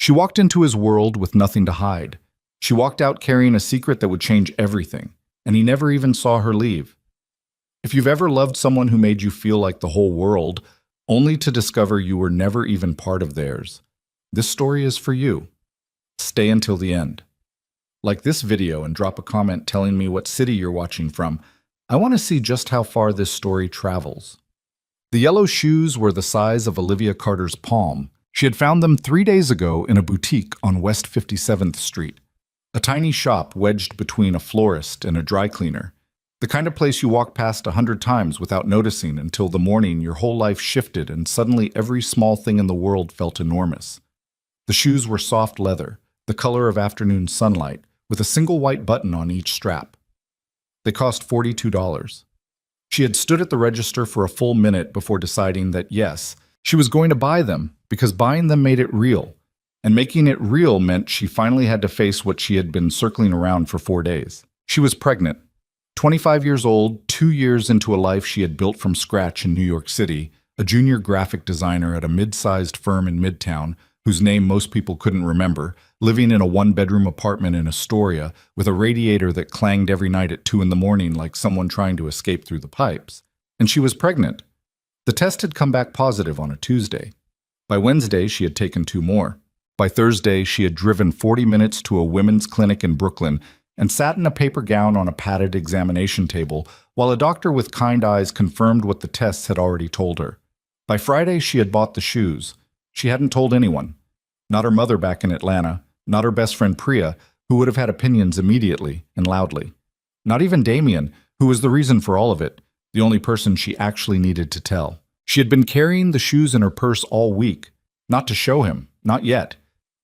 She walked into his world with nothing to hide. She walked out carrying a secret that would change everything, and he never even saw her leave. If you've ever loved someone who made you feel like the whole world, only to discover you were never even part of theirs, this story is for you. Stay until the end. Like this video and drop a comment telling me what city you're watching from. I want to see just how far this story travels. The yellow shoes were the size of Olivia Carter's palm. She had found them 3 days ago in a boutique on West 57th Street, a tiny shop wedged between a florist and a dry cleaner. The kind of place you walk past 100 times without noticing until the morning your whole life shifted and suddenly every small thing in the world felt enormous. The shoes were soft leather, the color of afternoon sunlight, with a single white button on each strap. They cost $42. She had stood at the register for a full minute before deciding that yes, she was going to buy them because buying them made it real, and making it real meant she finally had to face what she had been circling around for 4 days. She was pregnant, 25 years old, 2 years into a life she had built from scratch in New York City, a junior graphic designer at a mid-sized firm in Midtown, whose name most people couldn't remember, living in a one-bedroom apartment in Astoria with a radiator that clanged every night at 2 in the morning like someone trying to escape through the pipes. And she was pregnant. The test had come back positive on a Tuesday. By Wednesday, she had taken 2 more. By Thursday, she had driven 40 minutes to a women's clinic in Brooklyn and sat in a paper gown on a padded examination table while a doctor with kind eyes confirmed what the tests had already told her. By Friday, she had bought the shoes. She hadn't told anyone. Not her mother back in Atlanta, not her best friend Priya, who would have had opinions immediately and loudly. Not even Damien, who was the reason for all of it, the only person she actually needed to tell. She had been carrying the shoes in her purse all week, not to show him, not yet,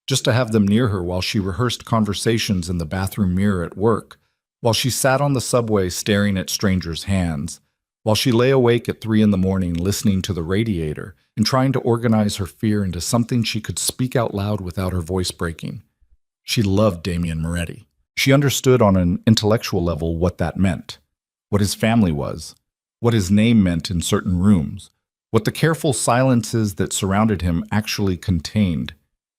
just to have them near her while she rehearsed conversations in the bathroom mirror at work, while she sat on the subway staring at strangers' hands, while she lay awake at 3 in the morning listening to the radiator and trying to organize her fear into something she could speak out loud without her voice breaking. She loved Damien Moretti. She understood on an intellectual level what that meant, what his family was, what his name meant in certain rooms, what the careful silences that surrounded him actually contained.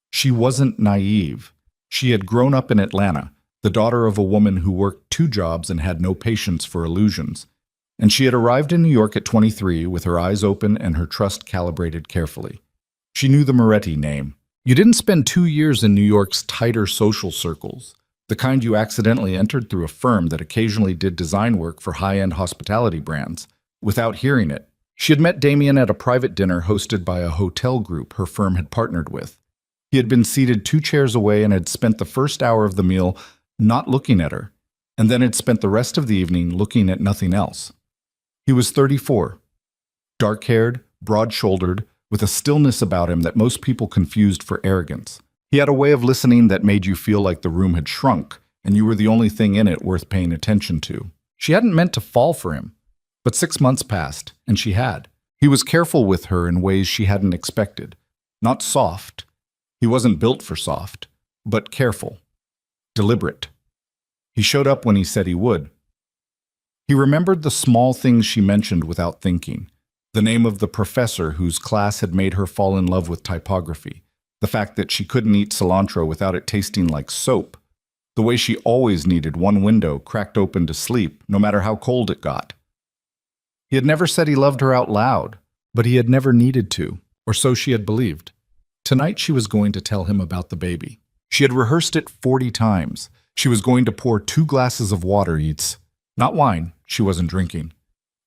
She wasn't naive. She had grown up in Atlanta, the daughter of a woman who worked 2 jobs and had no patience for illusions. And she had arrived in New York at 23 with her eyes open and her trust calibrated carefully. She knew the Moretti name. You didn't spend 2 years in New York's tighter social circles, the kind you accidentally entered through a firm that occasionally did design work for high-end hospitality brands, without hearing it. She had met Damien at a private dinner hosted by a hotel group her firm had partnered with. He had been seated 2 chairs away and had spent the first hour of the meal not looking at her, and then had spent the rest of the evening looking at nothing else. He was 34, dark-haired, broad-shouldered, with a stillness about him that most people confused for arrogance. He had a way of listening that made you feel like the room had shrunk, and you were the only thing in it worth paying attention to. She hadn't meant to fall for him, but 6 months passed, and she had. He was careful with her in ways she hadn't expected. Not soft. He wasn't built for soft, but careful. Deliberate. He showed up when he said he would. He remembered the small things she mentioned without thinking. The name of the professor whose class had made her fall in love with typography. The fact that she couldn't eat cilantro without it tasting like soap. The way she always needed one window cracked open to sleep, no matter how cold it got. He had never said he loved her out loud, but he had never needed to, or so she had believed. Tonight she was going to tell him about the baby. She had rehearsed it 40 times. She was going to pour 2 glasses of water each. Not wine, she wasn't drinking.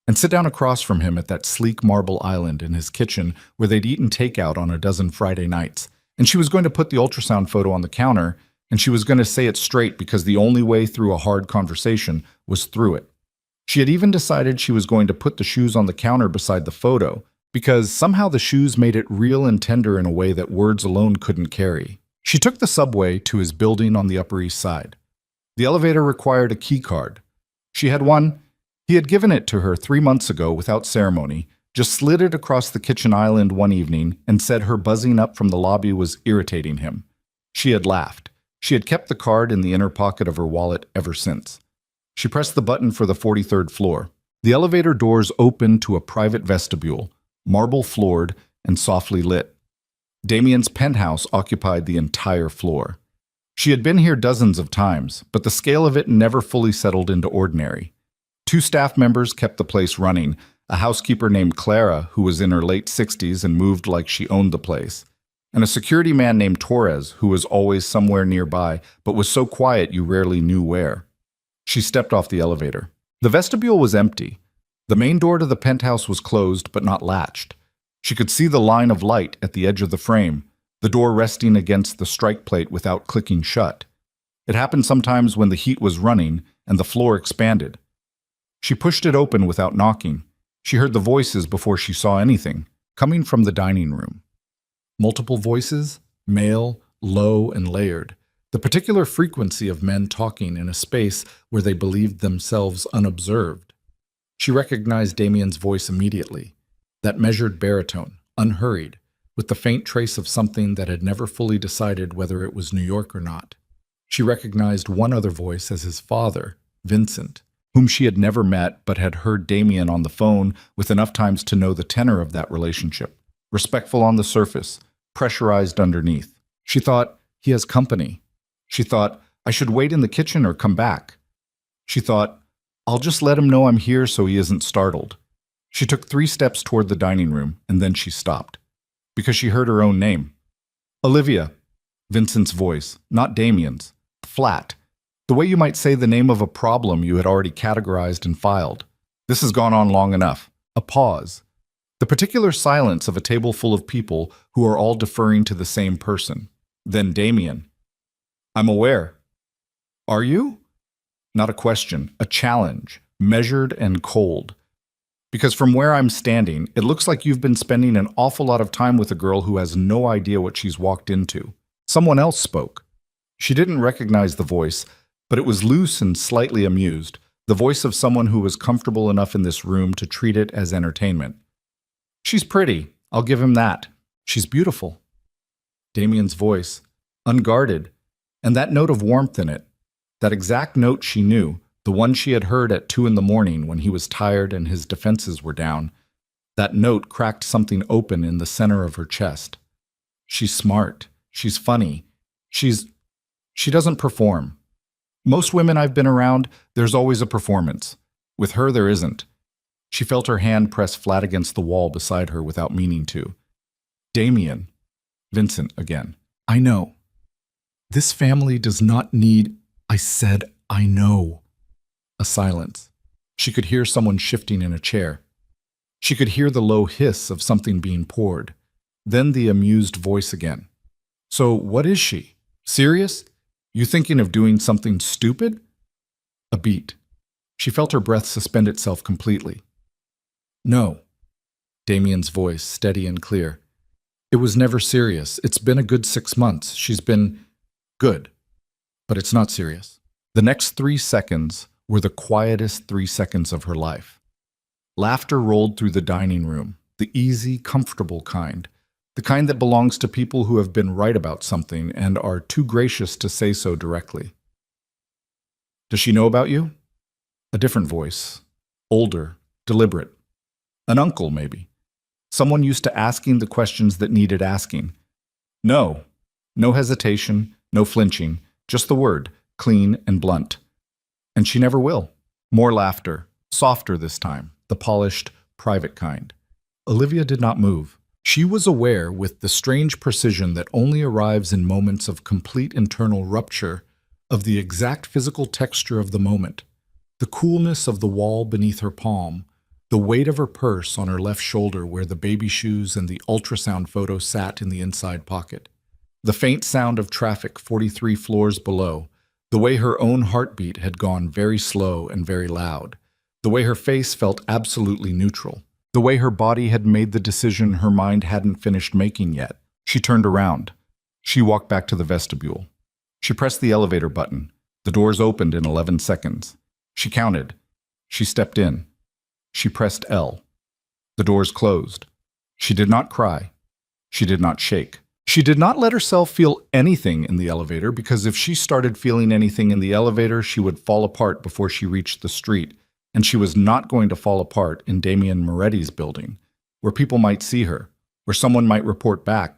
And sit down across from him at that sleek marble island in his kitchen where they'd eaten takeout on a dozen Friday nights. And she was going to put the ultrasound photo on the counter, and she was going to say it straight because the only way through a hard conversation was through it. She had even decided she was going to put the shoes on the counter beside the photo, because somehow the shoes made it real and tender in a way that words alone couldn't carry. She took the subway to his building on the Upper East Side. The elevator required a key card. She had one. He had given it to her 3 months ago without ceremony, just slid it across the kitchen island one evening and said her buzzing up from the lobby was irritating him. She had laughed. She had kept the card in the inner pocket of her wallet ever since. She pressed the button for the 43rd floor. The elevator doors opened to a private vestibule, marble-floored and softly lit. Damien's penthouse occupied the entire floor. She had been here dozens of times, but the scale of it never fully settled into ordinary. Two staff members kept the place running, a housekeeper named Clara, who was in her late 60s and moved like she owned the place, and a security man named Torres, who was always somewhere nearby, but was so quiet you rarely knew where. She stepped off the elevator. The vestibule was empty. The main door to the penthouse was closed, but not latched. She could see the line of light at the edge of the frame, the door resting against the strike plate without clicking shut. It happened sometimes when the heat was running and the floor expanded. She pushed it open without knocking. She heard the voices before she saw anything, coming from the dining room. Multiple voices, male, low, and layered. The particular frequency of men talking in a space where they believed themselves unobserved. She recognized Damien's voice immediately. That measured baritone, unhurried, with the faint trace of something that had never fully decided whether it was New York or not. She recognized one other voice as his father, Vincent, whom she had never met but had heard Damien on the phone with enough times to know the tenor of that relationship. Respectful on the surface, pressurized underneath. She thought, he has company. She thought, I should wait in the kitchen or come back. She thought, I'll just let him know I'm here so he isn't startled. She took 3 steps toward the dining room, and then she stopped, because she heard her own name. Olivia. Vincent's voice, not Damien's. Flat. The way you might say the name of a problem you had already categorized and filed. This has gone on long enough. A pause. The particular silence of a table full of people who are all deferring to the same person. Then Damien. I'm aware. Are you? Not a question, a challenge, measured and cold. Because from where I'm standing, it looks like you've been spending an awful lot of time with a girl who has no idea what she's walked into. Someone else spoke. She didn't recognize the voice, but it was loose and slightly amused, the voice of someone who was comfortable enough in this room to treat it as entertainment. She's pretty, I'll give him that. She's beautiful. Damien's voice, unguarded, and that note of warmth in it, that exact note she knew, the one she had heard at 2 a.m. when he was tired and his defenses were down, that note cracked something open in the center of her chest. She's smart. She's funny. She doesn't perform. Most women I've been around, there's always a performance. With her, there isn't. She felt her hand press flat against the wall beside her without meaning to. Damien. Vincent again. I know. This family does not need... I said, I know. A silence. She could hear someone shifting in a chair. She could hear the low hiss of something being poured. Then the amused voice again. So what is she? Serious? You thinking of doing something stupid? A beat. She felt her breath suspend itself completely. No. Damien's voice, steady and clear. It was never serious. It's been a good 6 months. She's been good. But it's not serious. The next 3 seconds were the quietest 3 seconds of her life. Laughter rolled through the dining room, the easy, comfortable kind, the kind that belongs to people who have been right about something and are too gracious to say so directly. Does she know about you? A different voice, older, deliberate. An uncle, maybe. Someone used to asking the questions that needed asking. No. No hesitation, no flinching, just the word, clean and blunt. And she never will. More laughter, softer this time, the polished, private kind. Olivia did not move. She was aware with the strange precision that only arrives in moments of complete internal rupture of the exact physical texture of the moment, the coolness of the wall beneath her palm, the weight of her purse on her left shoulder where the baby shoes and the ultrasound photo sat in the inside pocket, the faint sound of traffic 43 floors below, the way her own heartbeat had gone very slow and very loud, the way her face felt absolutely neutral, the way her body had made the decision her mind hadn't finished making yet. She turned around. She walked back to the vestibule. She pressed the elevator button. The doors opened in 11 seconds. She counted. She stepped in. She pressed L. The doors closed. She did not cry. She did not shake. She did not let herself feel anything in the elevator because if she started feeling anything in the elevator, she would fall apart before she reached the street, and she was not going to fall apart in Damien Moretti's building, where people might see her, where someone might report back,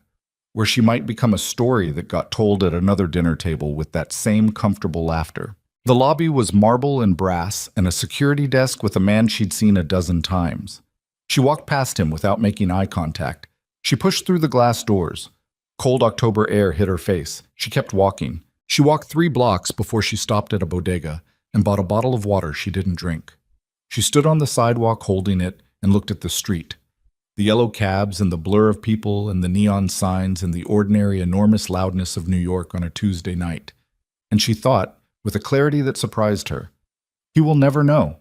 where she might become a story that got told at another dinner table with that same comfortable laughter. The lobby was marble and brass, and a security desk with a man she'd seen a dozen times. She walked past him without making eye contact. She pushed through the glass doors. Cold October air hit her face. She kept walking. She walked 3 blocks before she stopped at a bodega and bought a bottle of water she didn't drink. She stood on the sidewalk holding it and looked at the street. The yellow cabs and the blur of people and the neon signs and the ordinary enormous loudness of New York on a Tuesday night. And she thought, with a clarity that surprised her, he will never know.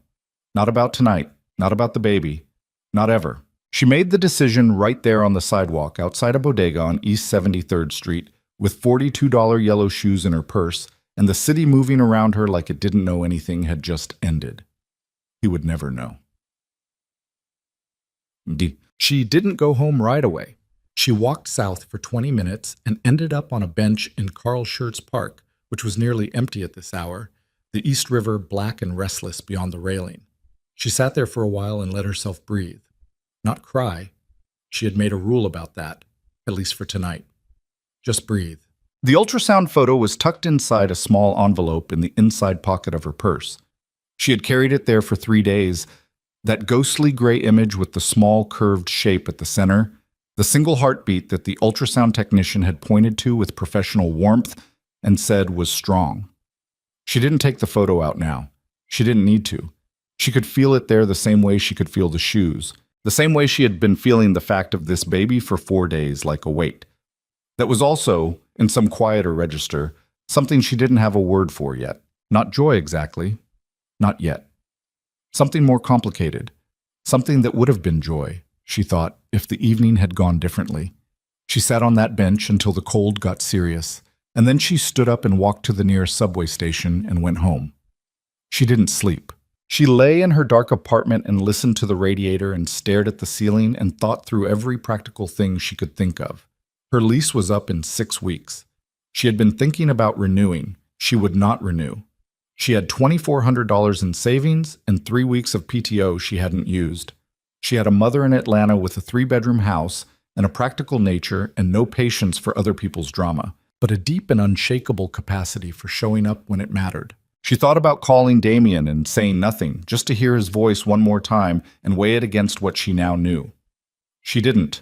Not about tonight, not about the baby, not ever. She made the decision right there on the sidewalk outside a bodega on East 73rd Street with $42 yellow shoes in her purse and the city moving around her like it didn't know anything had just ended. He would never know. She didn't go home right away. She walked south for 20 minutes and ended up on a bench in Carl Schurz Park, which was nearly empty at this hour, the East River black and restless beyond the railing. She sat there for a while and let herself breathe. Not cry. She had made a rule about that, at least for tonight. Just breathe. The ultrasound photo was tucked inside a small envelope in the inside pocket of her purse. She had carried it there for 3 days, that ghostly gray image with the small curved shape at the center, the single heartbeat that the ultrasound technician had pointed to with professional warmth and said was strong. She didn't take the photo out now. She didn't need to. She could feel it there the same way she could feel the shoes, the same way she had been feeling the fact of this baby for 4 days like a weight. That was also, in some quieter register, something she didn't have a word for yet. Not joy exactly. Not yet. Something more complicated. Something that would have been joy, she thought, if the evening had gone differently. She sat on that bench until the cold got serious, and then she stood up and walked to the nearest subway station and went home. She didn't sleep. She lay in her dark apartment and listened to the radiator and stared at the ceiling and thought through every practical thing she could think of. Her lease was up in 6 weeks. She had been thinking about renewing. She would not renew. She had $2,400 in savings and 3 weeks of PTO she hadn't used. She had a mother in Atlanta with a 3-bedroom house and a practical nature and no patience for other people's drama, but a deep and unshakable capacity for showing up when it mattered. She thought about calling Damien and saying nothing, just to hear his voice one more time and weigh it against what she now knew. She didn't.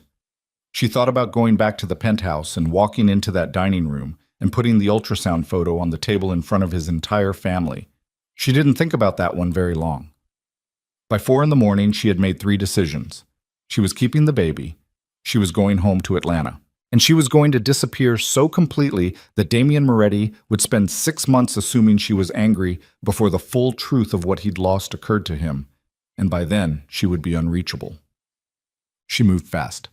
She thought about going back to the penthouse and walking into that dining room and putting the ultrasound photo on the table in front of his entire family. She didn't think about that one very long. By 4 a.m, she had made 3 decisions. She was keeping the baby, she was going home to Atlanta, and she was going to disappear so completely that Damien Moretti would spend 6 months assuming she was angry before the full truth of what he'd lost occurred to him, and by then she would be unreachable. She moved fast.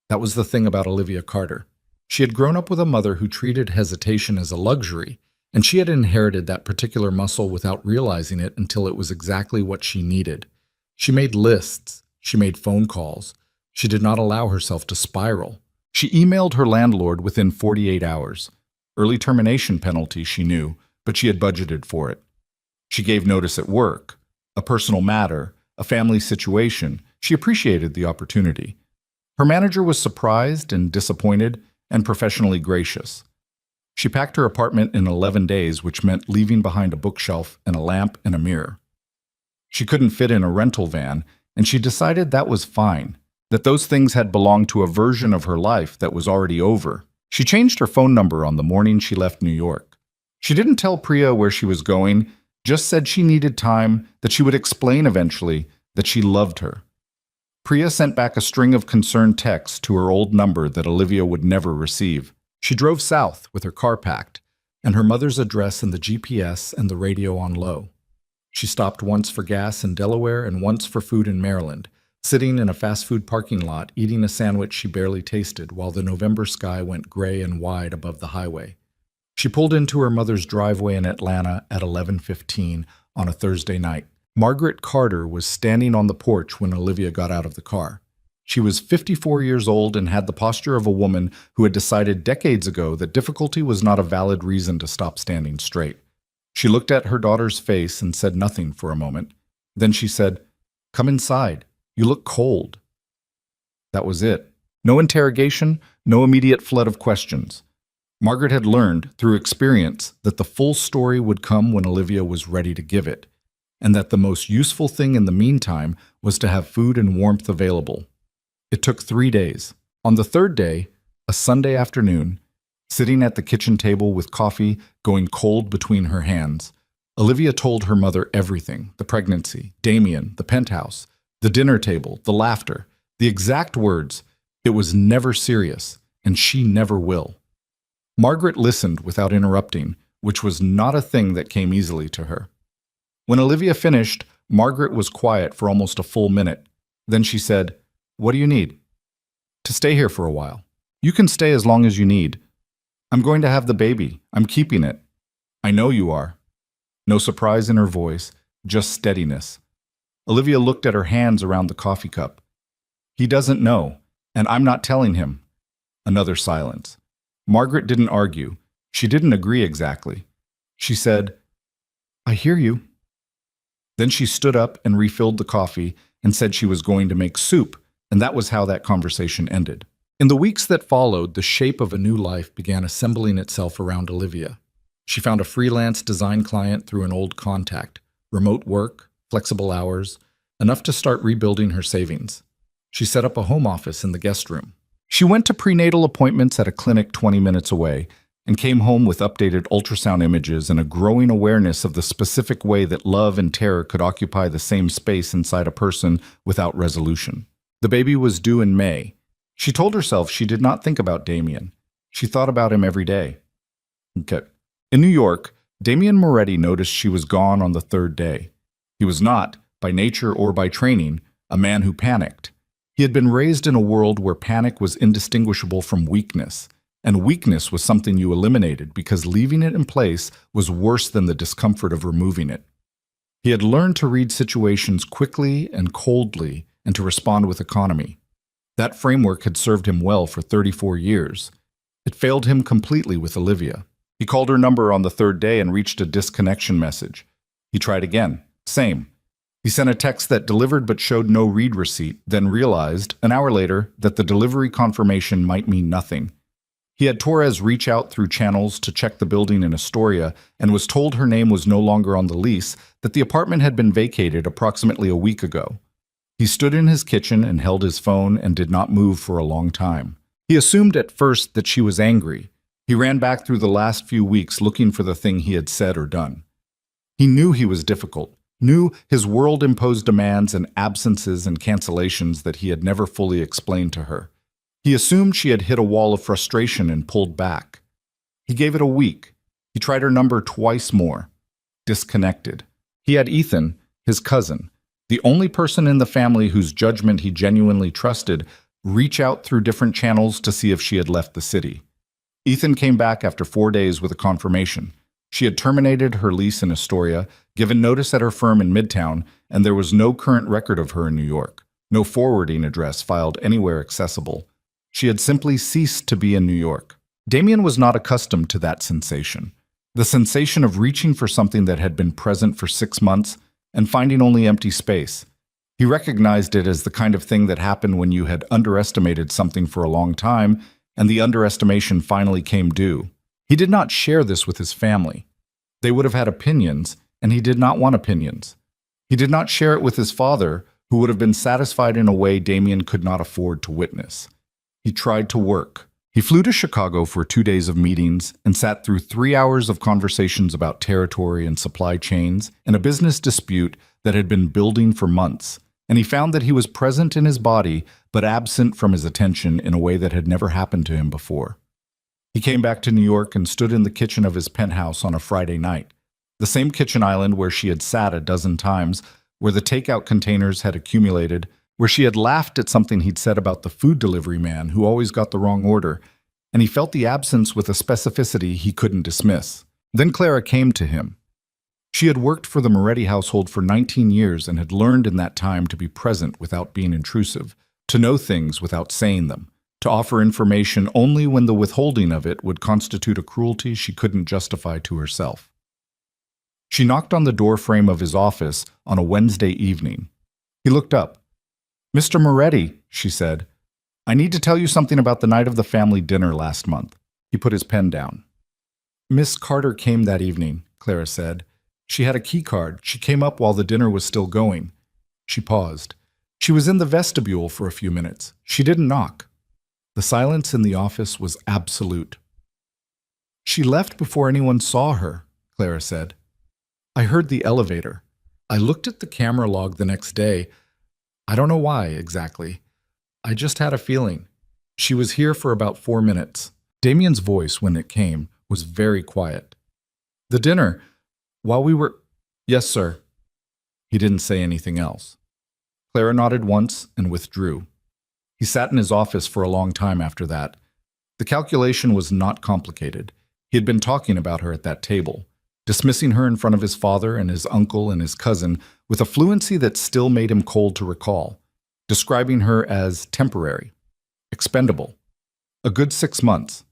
That was the thing about Olivia Carter. She had grown up with a mother who treated hesitation as a luxury, and she had inherited that particular muscle without realizing it until it was exactly what she needed. She made lists. She made phone calls. She did not allow herself to spiral. She emailed her landlord within 48 hours. Early termination penalty, she knew, but she had budgeted for it. She gave notice at work, a personal matter, a family situation. She appreciated the opportunity. Her manager was surprised and disappointed and professionally gracious. She packed her apartment in 11 days, which meant leaving behind a bookshelf and a lamp and a mirror. She couldn't fit in a rental van, and she decided that was fine, that those things had belonged to a version of her life that was already over. She changed her phone number on the morning she left New York. She didn't tell Priya where she was going, just said she needed time, that she would explain eventually, that she loved her. Priya sent back a string of concerned texts to her old number that Olivia would never receive. She drove south with her car packed, and her mother's address in the GPS and the radio on low. She stopped once for gas in Delaware and once for food in Maryland, sitting in a fast food parking lot eating a sandwich she barely tasted while the November sky went gray and wide above the highway. She pulled into her mother's driveway in Atlanta at 11:15 on a Thursday night. Margaret Carter was standing on the porch when Olivia got out of the car. She was 54 years old and had the posture of a woman who had decided decades ago that difficulty was not a valid reason to stop standing straight. She looked at her daughter's face and said nothing for a moment. Then she said, "Come inside. You look cold." That was it. No interrogation, no immediate flood of questions. Margaret had learned, through experience, that the full story would come when Olivia was ready to give it, and that the most useful thing in the meantime was to have food and warmth available. It took 3 days. On the third day, a Sunday afternoon, sitting at the kitchen table with coffee going cold between her hands, Olivia told her mother everything: the pregnancy, Damien, the penthouse, the dinner table, the laughter, the exact words. It was never serious, and she never will. Margaret listened without interrupting, which was not a thing that came easily to her. When Olivia finished, Margaret was quiet for almost a full minute. Then she said, "What do you need?" "To stay here for a while." "You can stay as long as you need." "I'm going to have the baby. I'm keeping it." "I know you are." No surprise in her voice, just steadiness. Olivia looked at her hands around the coffee cup. "He doesn't know, and I'm not telling him." Another silence. Margaret didn't argue. She didn't agree exactly. She said, "I hear you." Then she stood up and refilled the coffee and said she was going to make soup, and that was how that conversation ended. In the weeks that followed, the shape of a new life began assembling itself around Olivia. She found a freelance design client through an old contact, remote work, flexible hours, enough to start rebuilding her savings. She set up a home office in the guest room. She went to prenatal appointments at a clinic 20 minutes away and came home with updated ultrasound images and a growing awareness of the specific way that love and terror could occupy the same space inside a person without resolution. The baby was due in May. She told herself she did not think about Damien. She thought about him every day. Okay. In New York, Damien Moretti noticed she was gone on the third day. He was not, by nature or by training, a man who panicked. He had been raised in a world where panic was indistinguishable from weakness, and weakness was something you eliminated because leaving it in place was worse than the discomfort of removing it. He had learned to read situations quickly and coldly and to respond with economy. That framework had served him well for 34 years. It failed him completely with Olivia. He called her number on the third day and reached a disconnection message. He tried again. Same. He sent a text that delivered but showed no read receipt, then realized, an hour later, that the delivery confirmation might mean nothing. He had Torres reach out through channels to check the building in Astoria and was told her name was no longer on the lease, that the apartment had been vacated approximately a week ago. He stood in his kitchen and held his phone and did not move for a long time. He assumed at first that she was angry. He ran back through the last few weeks looking for the thing he had said or done. He knew he was difficult, knew his world-imposed demands and absences and cancellations that he had never fully explained to her. He assumed she had hit a wall of frustration and pulled back. He gave it a week. He tried her number twice more. Disconnected. He had Ethan, his cousin, the only person in the family whose judgment he genuinely trusted, reach out through different channels to see if she had left the city. Ethan came back after 4 days with a confirmation. She had terminated her lease in Astoria, given notice at her firm in Midtown, and there was no current record of her in New York, no forwarding address filed anywhere accessible. She had simply ceased to be in New York. Damien was not accustomed to that sensation, the sensation of reaching for something that had been present for 6 months and finding only empty space. He recognized it as the kind of thing that happened when you had underestimated something for a long time and the underestimation finally came due. He did not share this with his family. They would have had opinions, and he did not want opinions. He did not share it with his father, who would have been satisfied in a way Damien could not afford to witness. He tried to work. He flew to Chicago for 2 days of meetings and sat through 3 hours of conversations about territory and supply chains and a business dispute that had been building for months. And he found that he was present in his body, but absent from his attention in a way that had never happened to him before. He came back to New York and stood in the kitchen of his penthouse on a Friday night, the same kitchen island where she had sat a dozen times, where the takeout containers had accumulated, where she had laughed at something he'd said about the food delivery man who always got the wrong order, and he felt the absence with a specificity he couldn't dismiss. Then Clara came to him. She had worked for the Moretti household for 19 years and had learned in that time to be present without being intrusive, to know things without saying them, to offer information only when the withholding of it would constitute a cruelty she couldn't justify to herself. She knocked on the doorframe of his office on a Wednesday evening. He looked up. "Mr. Moretti," she said, I need to tell you something about the night of the family dinner last month. He put his pen down. Miss Carter came that evening, Clara said. She had a key card. She came up while the dinner was still going. She paused. She was in the vestibule for a few minutes. She didn't knock. The silence in the office was absolute. She left before anyone saw her, Clara said. I heard the elevator. I looked at the camera log the next day. I don't know why exactly. I just had a feeling. She was here for about 4 minutes. Damien's voice, when it came, was very quiet. The dinner, while we were... Yes, sir. He didn't say anything else. Clara nodded once and withdrew. He sat in his office for a long time after that. The calculation was not complicated. He had been talking about her at that table, dismissing her in front of his father and his uncle and his cousin with a fluency that still made him cold to recall, describing her as temporary, expendable. A good 6 months.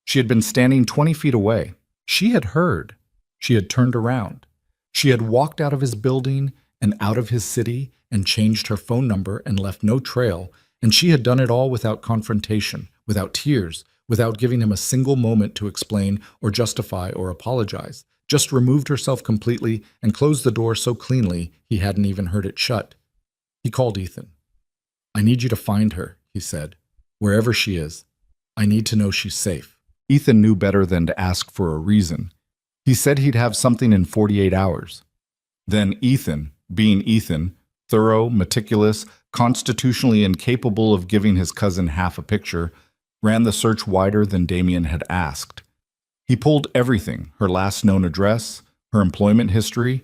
She had been standing 20 feet away. She had heard. She had turned around. She had walked out of his building and out of his city and changed her phone number and left no trail, and she had done it all without confrontation, without tears, without giving him a single moment to explain or justify or apologize, just removed herself completely and closed the door so cleanly he hadn't even heard it shut. He called Ethan. I need you to find her, he said, wherever she is. I need to know she's safe. Ethan knew better than to ask for a reason. He said he'd have something in 48 hours. Then Ethan, being Ethan, thorough, meticulous, constitutionally incapable of giving his cousin half a picture, ran the search wider than Damien had asked. He pulled everything, her last known address, her employment history,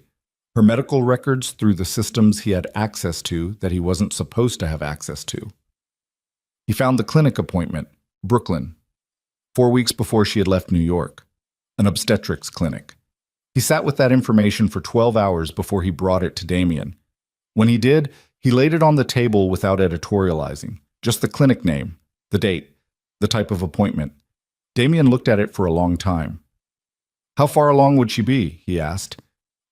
her medical records through the systems he had access to that he wasn't supposed to have access to. He found the clinic appointment, Brooklyn, 4 weeks before she had left New York, an obstetrics clinic. He sat with that information for 12 hours before he brought it to Damien. When he did, he laid it on the table without editorializing, just the clinic name, the date, the type of appointment. Damien looked at it for a long time. How far along would she be? He asked.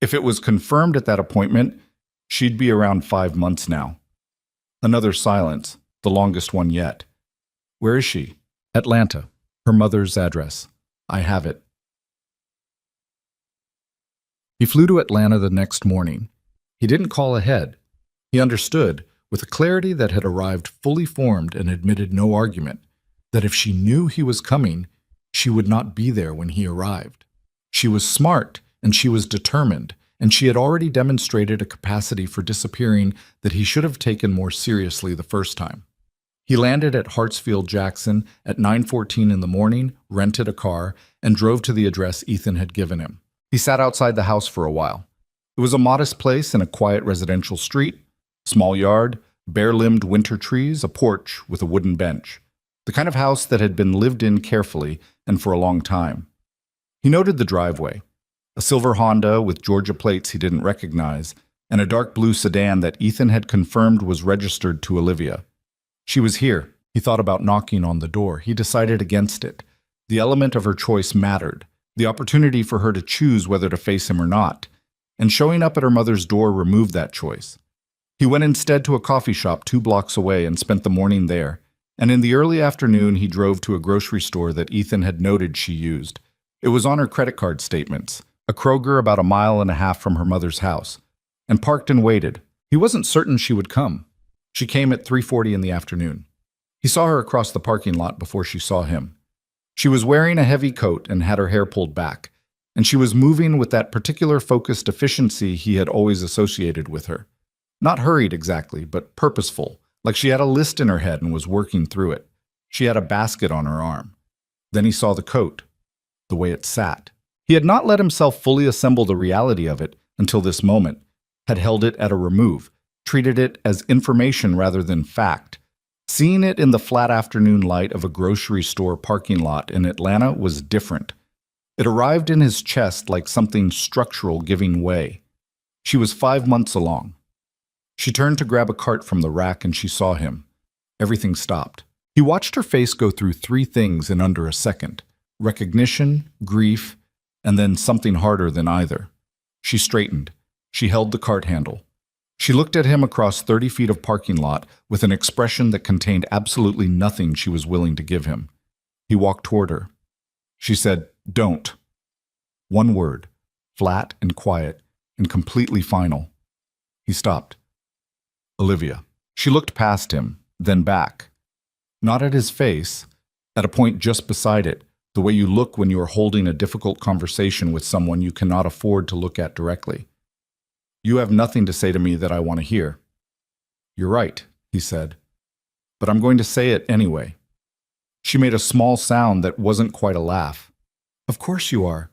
If it was confirmed at that appointment, she'd be around 5 months now. Another silence, the longest one yet. Where is she? Atlanta. Her mother's address. I have it. He flew to Atlanta the next morning. He didn't call ahead. He understood, with a clarity that had arrived fully formed and admitted no argument, that if she knew he was coming, she would not be there when he arrived. She was smart, and she was determined, and she had already demonstrated a capacity for disappearing that he should have taken more seriously the first time. He landed at Hartsfield-Jackson at 9:14 in the morning, rented a car, and drove to the address Ethan had given him. He sat outside the house for a while. It was a modest place in a quiet residential street, small yard, bare-limbed winter trees, a porch with a wooden bench. The kind of house that had been lived in carefully and for a long time. He noted the driveway, a silver Honda with Georgia plates he didn't recognize, and a dark blue sedan that Ethan had confirmed was registered to Olivia. She was here. He thought about knocking on the door. He decided against it. The element of her choice mattered, the opportunity for her to choose whether to face him or not, and showing up at her mother's door removed that choice. He went instead to a coffee shop 2 blocks away and spent the morning there, and in the early afternoon he drove to a grocery store that Ethan had noted she used. It was on her credit card statements, a Kroger about 1.5 miles from her mother's house, and parked and waited. He wasn't certain she would come. She came at 3:40 in the afternoon. He saw her across the parking lot before she saw him. She was wearing a heavy coat and had her hair pulled back, and she was moving with that particular focused efficiency he had always associated with her. Not hurried exactly, but purposeful, like she had a list in her head and was working through it. She had a basket on her arm. Then he saw the coat, the way it sat. He had not let himself fully assemble the reality of it until this moment, had held it at a remove, treated it as information rather than fact. Seeing it in the flat afternoon light of a grocery store parking lot in Atlanta was different. It arrived in his chest like something structural giving way. She was 5 months along. She turned to grab a cart from the rack and she saw him. Everything stopped. He watched her face go through 3 things in under a second: recognition, grief, and then something harder than either. She straightened. She held the cart handle. She looked at him across 30 feet of parking lot with an expression that contained absolutely nothing she was willing to give him. He walked toward her. She said, "Don't." One word, flat and quiet and completely final. He stopped. "Olivia." She looked past him, then back. Not at his face, at a point just beside it, the way you look when you are holding a difficult conversation with someone you cannot afford to look at directly. "You have nothing to say to me that I want to hear." "You're right," he said, "but I'm going to say it anyway." She made a small sound that wasn't quite a laugh. "Of course you are."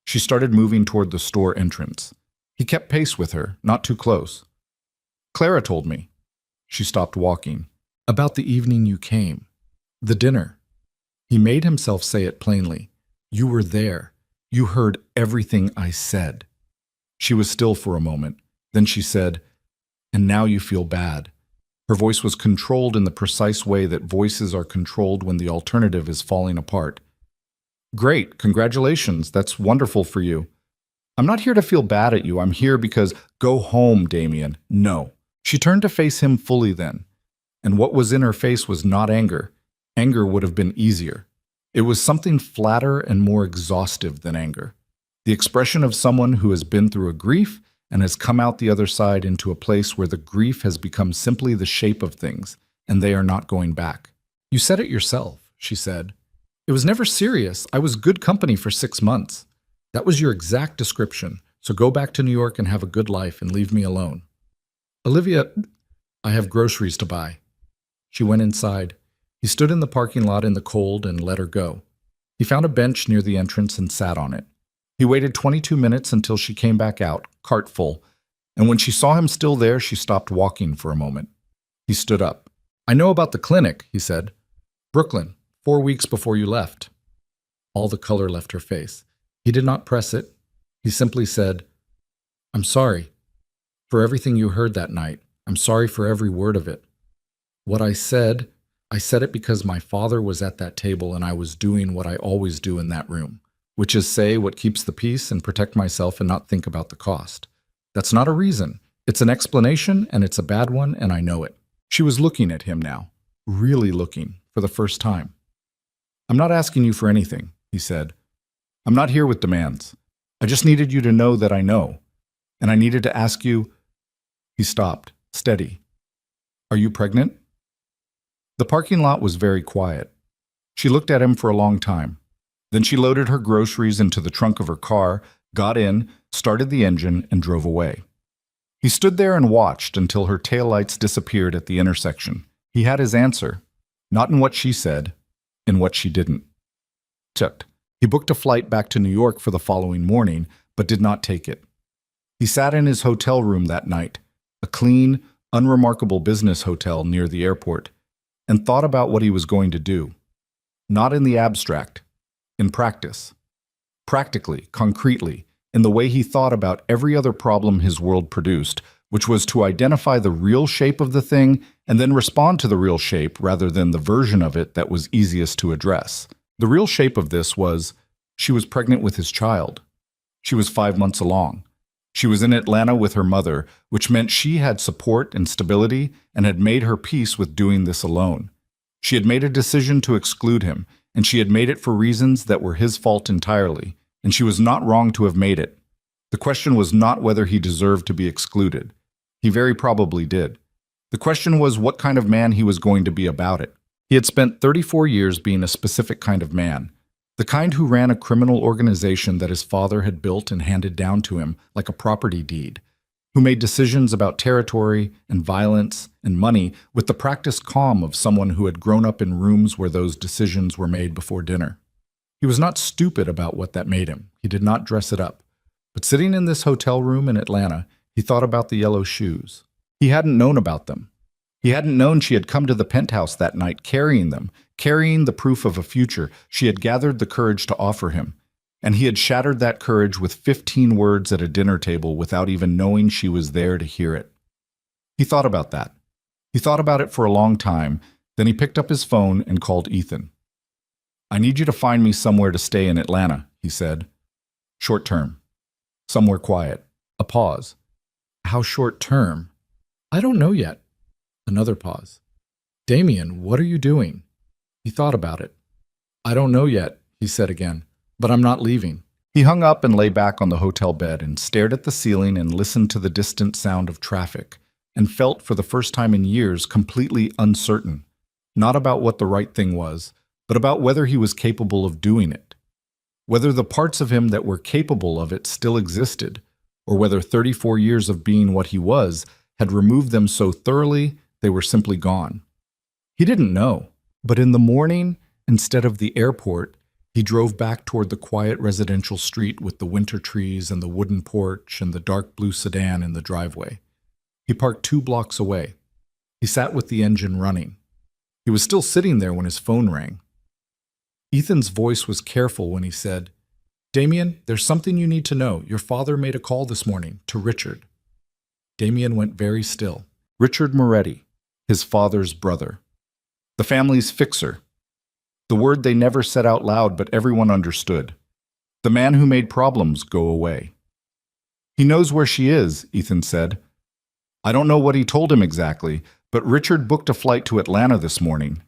She started moving toward the store entrance. He kept pace with her, not too close. "Clara told me." She stopped walking. "About the evening you came. The dinner." He made himself say it plainly. "You were there. You heard everything I said." She was still for a moment. Then she said, "And now you feel bad." Her voice was controlled in the precise way that voices are controlled when the alternative is falling apart. "Great, congratulations, that's wonderful for you. I'm not here to feel bad at you, I'm here because—" "Go home, Damien." "No." She turned to face him fully then, and what was in her face was not anger. Anger would have been easier. It was something flatter and more exhaustive than anger. The expression of someone who has been through a grief and has come out the other side into a place where the grief has become simply the shape of things, and they are not going back. "You said it yourself," she said. "It was never serious. I was good company for 6 months. That was your exact description, so go back to New York and have a good life and leave me alone." "Olivia, I have groceries to buy." She went inside. He stood in the parking lot in the cold and let her go. He found a bench near the entrance and sat on it. He waited 22 minutes until she came back out, cart full, and when she saw him still there, she stopped walking for a moment. He stood up. "I know about the clinic," he said. "Brooklyn, 4 weeks before you left." All the color left her face. He did not press it. He simply said, "I'm sorry for everything you heard that night. I'm sorry for every word of it. What I said it because my father was at that table and I was doing what I always do in that room, which is say what keeps the peace and protect myself and not think about the cost. That's not a reason. It's an explanation, and it's a bad one, and I know it." She was looking at him now, really looking, for the first time. "I'm not asking you for anything," he said. "I'm not here with demands. I just needed you to know that I know. And I needed to ask you—" He stopped, steady. "Are you pregnant?" The parking lot was very quiet. She looked at him for a long time. Then she loaded her groceries into the trunk of her car, got in, started the engine, and drove away. He stood there and watched until her taillights disappeared at the intersection. He had his answer, not in what she said, in what she didn't. He booked a flight back to New York for the following morning, but did not take it. He sat in his hotel room that night, a clean, unremarkable business hotel near the airport, and thought about what he was going to do. Not in the abstract, in practice. Practically, concretely, in the way he thought about every other problem his world produced, which was to identify the real shape of the thing and then respond to the real shape rather than the version of it that was easiest to address. The real shape of this was, she was pregnant with his child. She was 5 months along. She was in Atlanta with her mother, which meant she had support and stability and had made her peace with doing this alone. She had made a decision to exclude him, and she had made it for reasons that were his fault entirely, and she was not wrong to have made it. The question was not whether he deserved to be excluded. He very probably did. The question was what kind of man he was going to be about it. He had spent 34 years being a specific kind of man, the kind who ran a criminal organization that his father had built and handed down to him like a property deed, who made decisions about territory and violence and money with the practiced calm of someone who had grown up in rooms where those decisions were made before dinner. He was not stupid about what that made him. He did not dress it up. But sitting in this hotel room in Atlanta, he thought about the yellow shoes. He hadn't known about them. He hadn't known she had come to the penthouse that night carrying them, carrying the proof of a future she had gathered the courage to offer him. And he had shattered that courage with 15 words at a dinner table without even knowing she was there to hear it. He thought about that. He thought about it for a long time, then he picked up his phone and called Ethan. "I need you to find me somewhere to stay in Atlanta," he said. "Short term. Somewhere quiet." A pause. How short term? I don't know yet. Another pause. Damien, what are you doing? He thought about it. I don't know yet, he said again, but I'm not leaving. He hung up and lay back on the hotel bed and stared at the ceiling and listened to the distant sound of traffic, and felt for the first time in years completely uncertain, not about what the right thing was, but about whether he was capable of doing it. Whether the parts of him that were capable of it still existed, or whether 34 years of being what he was had removed them so thoroughly they were simply gone. He didn't know, but in the morning, instead of the airport, he drove back toward the quiet residential street with the winter trees and the wooden porch and the dark blue sedan in the driveway. He parked 2 blocks away. He sat with the engine running. He was still sitting there when his phone rang. Ethan's voice was careful when he said, Damien, there's something you need to know. Your father made a call this morning to Richard. Damien went very still. Richard Moretti, his father's brother. The family's fixer. The word they never said out loud, but everyone understood. The man who made problems go away. He knows where she is, Ethan said. I don't know what he told him exactly, but Richard booked a flight to Atlanta this morning.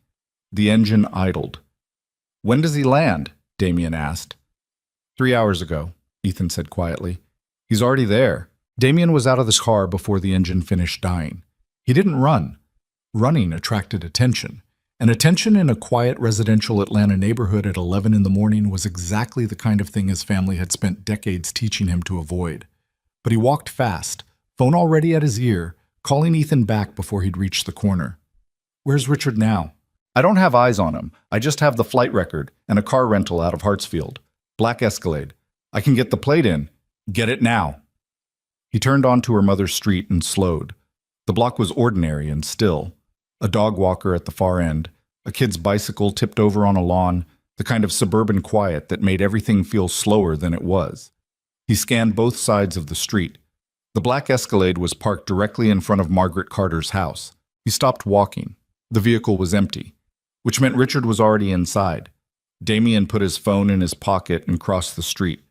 The engine idled. When does he land? Damien asked. 3 hours ago, Ethan said quietly. He's already there. Damien was out of the car before the engine finished dying. He didn't run. Running attracted attention. And attention in a quiet residential Atlanta neighborhood at 11 in the morning was exactly the kind of thing his family had spent decades teaching him to avoid. But he walked fast, phone already at his ear, calling Ethan back before he'd reached the corner. Where's Richard now? I don't have eyes on him. I just have the flight record and a car rental out of Hartsfield. Black Escalade. I can get the plate in. Get it now. He turned onto her mother's street and slowed. The block was ordinary and still. A dog walker at the far end, a kid's bicycle tipped over on a lawn, the kind of suburban quiet that made everything feel slower than it was. He scanned both sides of the street. The black Escalade was parked directly in front of Margaret Carter's house. He stopped walking. The vehicle was empty, which meant Richard was already inside. Damien put his phone in his pocket and crossed the street.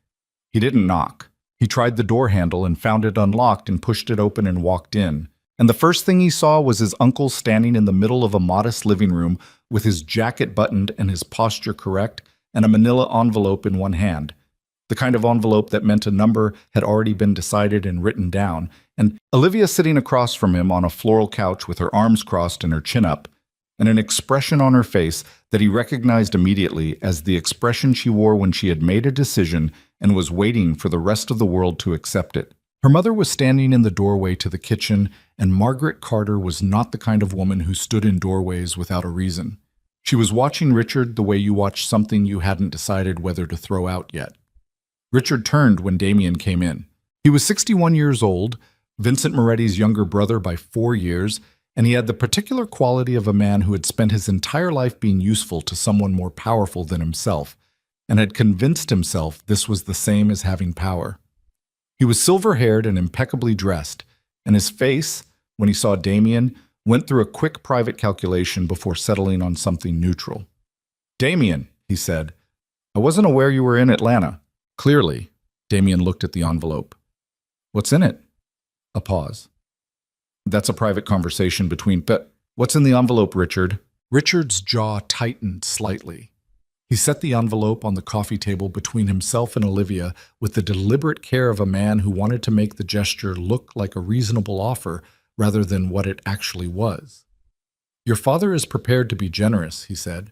He didn't knock. He tried the door handle and found it unlocked and pushed it open and walked in. And the first thing he saw was his uncle standing in the middle of a modest living room with his jacket buttoned and his posture correct and a manila envelope in one hand, the kind of envelope that meant a number had already been decided and written down, and Olivia sitting across from him on a floral couch with her arms crossed and her chin up, and an expression on her face that he recognized immediately as the expression she wore when she had made a decision and was waiting for the rest of the world to accept it. Her mother was standing in the doorway to the kitchen, and Margaret Carter was not the kind of woman who stood in doorways without a reason. She was watching Richard the way you watch something you hadn't decided whether to throw out yet. Richard turned when Damien came in. He was 61 years old, Vincent Moretti's younger brother by 4 years, and he had the particular quality of a man who had spent his entire life being useful to someone more powerful than himself, and had convinced himself this was the same as having power. He was silver-haired and impeccably dressed, and his face, when he saw Damien, went through a quick private calculation before settling on something neutral. Damien, he said, I wasn't aware you were in Atlanta. Clearly, Damien looked at the envelope. What's in it? A pause. That's a private conversation but what's in the envelope, Richard? Richard's jaw tightened slightly. He set the envelope on the coffee table between himself and Olivia with the deliberate care of a man who wanted to make the gesture look like a reasonable offer rather than what it actually was. Your father is prepared to be generous, he said.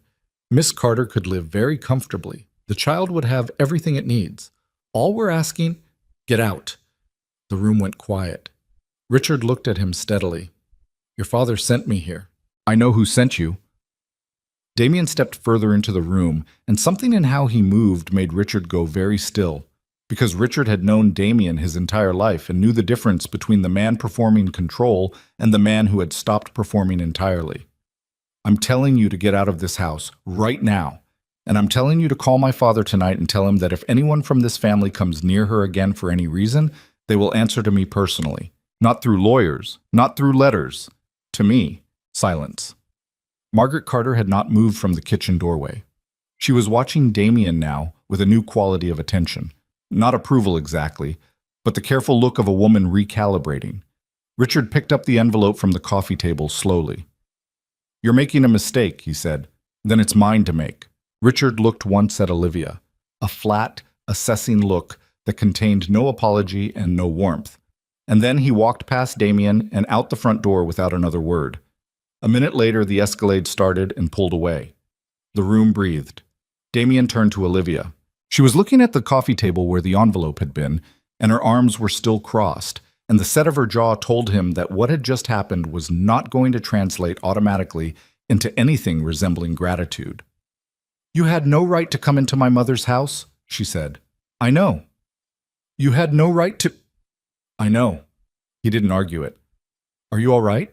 Miss Carter could live very comfortably. The child would have everything it needs. All we're asking, get out. The room went quiet. Richard looked at him steadily. Your father sent me here. I know who sent you. Damien stepped further into the room, and something in how he moved made Richard go very still, because Richard had known Damien his entire life and knew the difference between the man performing control and the man who had stopped performing entirely. I'm telling you to get out of this house, right now, and I'm telling you to call my father tonight and tell him that if anyone from this family comes near her again for any reason, they will answer to me personally, not through lawyers, not through letters. To me, silence. Margaret Carter had not moved from the kitchen doorway. She was watching Damien now with a new quality of attention. Not approval exactly, but the careful look of a woman recalibrating, Richard picked up the envelope from the coffee table slowly. "You're making a mistake," he said. "Then it's mine to make." Richard looked once at Olivia, a flat, assessing look that contained no apology and no warmth. And then he walked past Damien and out the front door without another word. A minute later, the Escalade started and pulled away. The room breathed. Damien turned to Olivia. She was looking at the coffee table where the envelope had been, and her arms were still crossed, and the set of her jaw told him that what had just happened was not going to translate automatically into anything resembling gratitude. "You had no right to come into my mother's house," she said. "I know." "You had no right to—" "I know." He didn't argue it. "Are you all right?"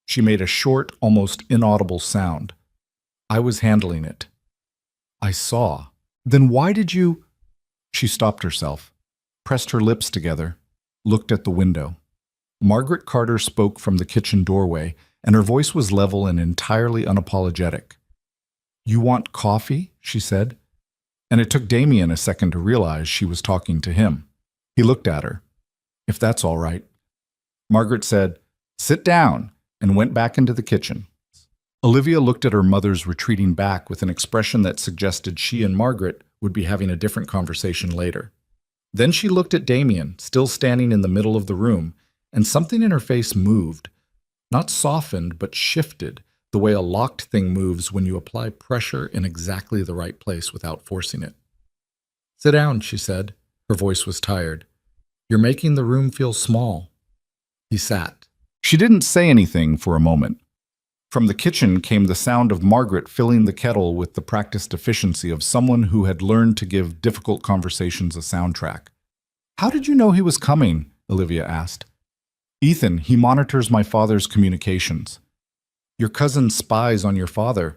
She made a short, almost inaudible sound. "I was handling it." "I saw." "Then why did you—" She stopped herself, pressed her lips together, looked at the window. Margaret Carter spoke from the kitchen doorway, and her voice was level and entirely unapologetic. "You want coffee?" she said. And it took Damien a second to realize she was talking to him. He looked at her. "If that's all right." Margaret said, "Sit down," and went back into the kitchen. Olivia looked at her mother's retreating back with an expression that suggested she and Margaret would be having a different conversation later. Then she looked at Damien, still standing in the middle of the room, and something in her face moved. Not softened, but shifted, the way a locked thing moves when you apply pressure in exactly the right place without forcing it. "Sit down," she said. Her voice was tired. "You're making the room feel small." He sat. She didn't say anything for a moment. From the kitchen came the sound of Margaret filling the kettle with the practiced efficiency of someone who had learned to give difficult conversations a soundtrack. "How did you know he was coming?" Olivia asked. "Ethan, he monitors my father's communications." "Your cousin spies on your father."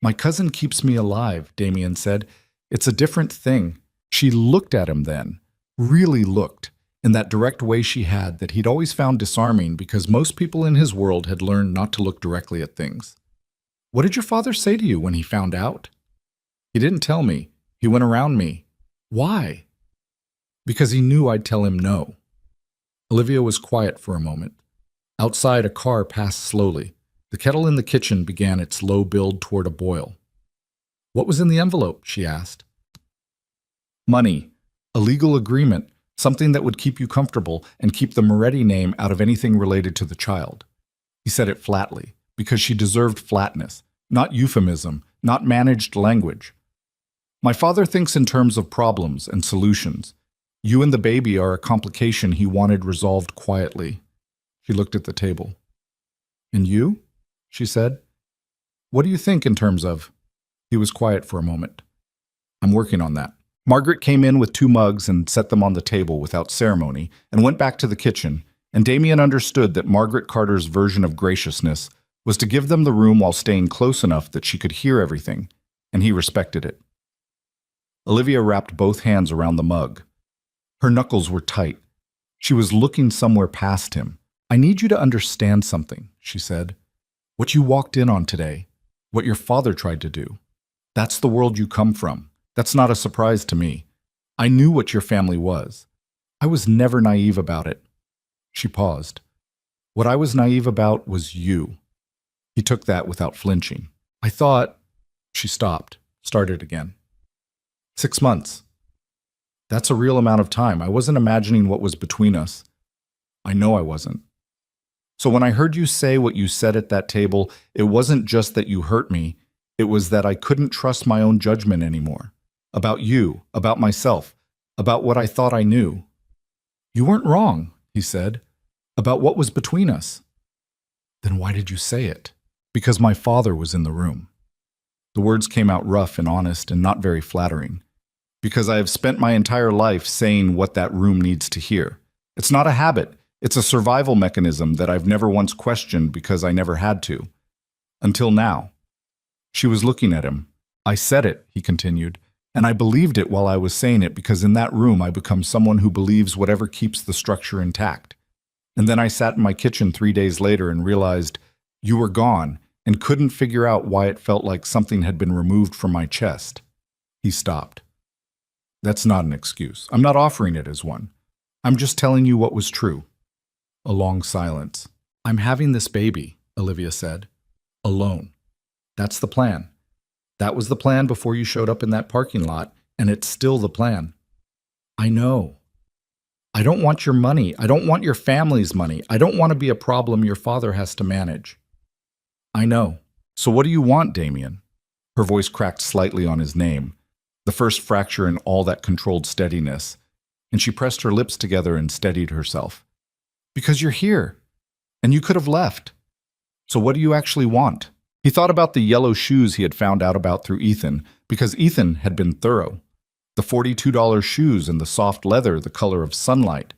"My cousin keeps me alive," Damien said. "It's a different thing." She looked at him then, really looked, in that direct way she had that he'd always found disarming because most people in his world had learned not to look directly at things. "What did your father say to you when he found out?" "He didn't tell me. He went around me." "Why?" "Because he knew I'd tell him no." Olivia was quiet for a moment. Outside, a car passed slowly. The kettle in the kitchen began its low build toward a boil. "What was in the envelope?" she asked. "Money. A legal agreement. Something that would keep you comfortable and keep the Moretti name out of anything related to the child." He said it flatly, because she deserved flatness, not euphemism, not managed language. "My father thinks in terms of problems and solutions. You and the baby are a complication he wanted resolved quietly." She looked at the table. "And you?" she said. "What do you think in terms of—" He was quiet for a moment. "I'm working on that." Margaret came in with 2 mugs and set them on the table without ceremony and went back to the kitchen, and Damien understood that Margaret Carter's version of graciousness was to give them the room while staying close enough that she could hear everything, and he respected it. Olivia wrapped both hands around the mug. Her knuckles were tight. She was looking somewhere past him. "I need you to understand something," she said. "What you walked in on today, what your father tried to do, that's the world you come from. That's not a surprise to me. I knew what your family was. I was never naive about it." She paused. "What I was naive about was you." He took that without flinching. "I thought—" She stopped, started again. 6 months. That's a real amount of time. I wasn't imagining what was between us. I know I wasn't. So when I heard you say what you said at that table, it wasn't just that you hurt me. It was that I couldn't trust my own judgment anymore. About you, about myself, about what I thought I knew. "You weren't wrong," he said, "about what was between us." "Then why did you say it?" "Because my father was in the room." The words came out rough and honest and not very flattering. "Because I have spent my entire life saying what that room needs to hear. It's not a habit. It's a survival mechanism that I've never once questioned because I never had to. Until now." She was looking at him. "I said it," he continued, "and I believed it while I was saying it because in that room I become someone who believes whatever keeps the structure intact. And then I sat in my kitchen 3 days later and realized you were gone and couldn't figure out why it felt like something had been removed from my chest." He stopped. "That's not an excuse. I'm not offering it as one. I'm just telling you what was true." A long silence. I'm having this baby, Olivia said. Alone. That's the plan. That was the plan before you showed up in that parking lot, and it's still the plan. I know. I don't want your money. I don't want your family's money. I don't want to be a problem your father has to manage. I know. So what do you want, Damien? Her voice cracked slightly on his name, the first fracture in all that controlled steadiness, and she pressed her lips together and steadied herself. Because you're here, and you could have left. So what do you actually want? He thought about the yellow shoes he had found out about through Ethan, because Ethan had been thorough. The $42 shoes and the soft leather the color of sunlight,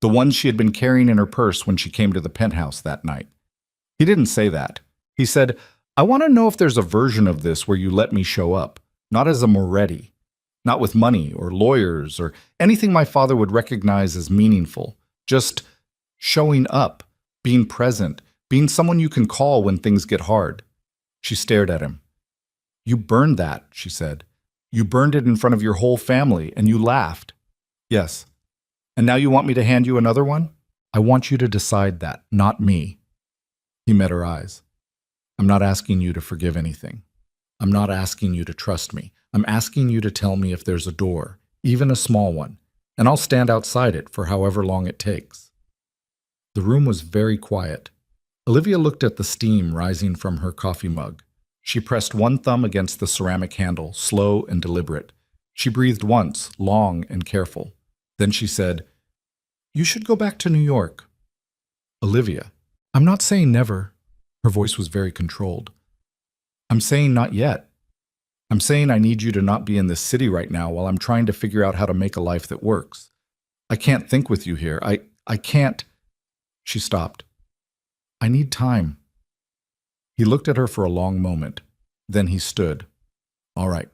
the ones she had been carrying in her purse when she came to the penthouse that night. He didn't say that. He said, I want to know if there's a version of this where you let me show up, not as a Moretti, not with money or lawyers or anything my father would recognize as meaningful, just showing up, being present, being someone you can call when things get hard. She stared at him. You burned that, she said. You burned it in front of your whole family, and you laughed. Yes. And now you want me to hand you another one? I want you to decide that, not me. He met her eyes. I'm not asking you to forgive anything. I'm not asking you to trust me. I'm asking you to tell me if there's a door, even a small one, and I'll stand outside it for however long it takes. The room was very quiet. Olivia looked at the steam rising from her coffee mug. She pressed one thumb against the ceramic handle, slow and deliberate. She breathed once, long and careful. Then she said, You should go back to New York. Olivia, I'm not saying never. Her voice was very controlled. I'm saying not yet. I'm saying I need you to not be in this city right now while I'm trying to figure out how to make a life that works. I can't think with you here. I can't. She stopped. I need time. He looked at her for a long moment. Then he stood. All right.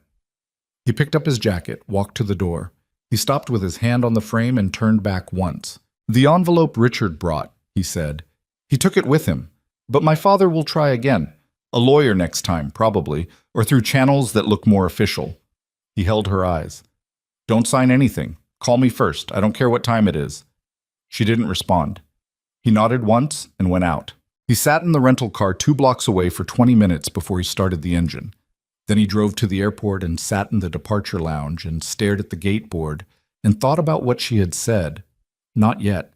He picked up his jacket, walked to the door. He stopped with his hand on the frame and turned back once. The envelope Richard brought, he said. He took it with him. But my father will try again. A lawyer next time, probably, or through channels that look more official. He held her eyes. Don't sign anything. Call me first. I don't care what time it is. She didn't respond. He nodded once and went out. He sat in the rental car 2 blocks away for 20 minutes before he started the engine. Then he drove to the airport and sat in the departure lounge and stared at the gate board and thought about what she had said, not yet,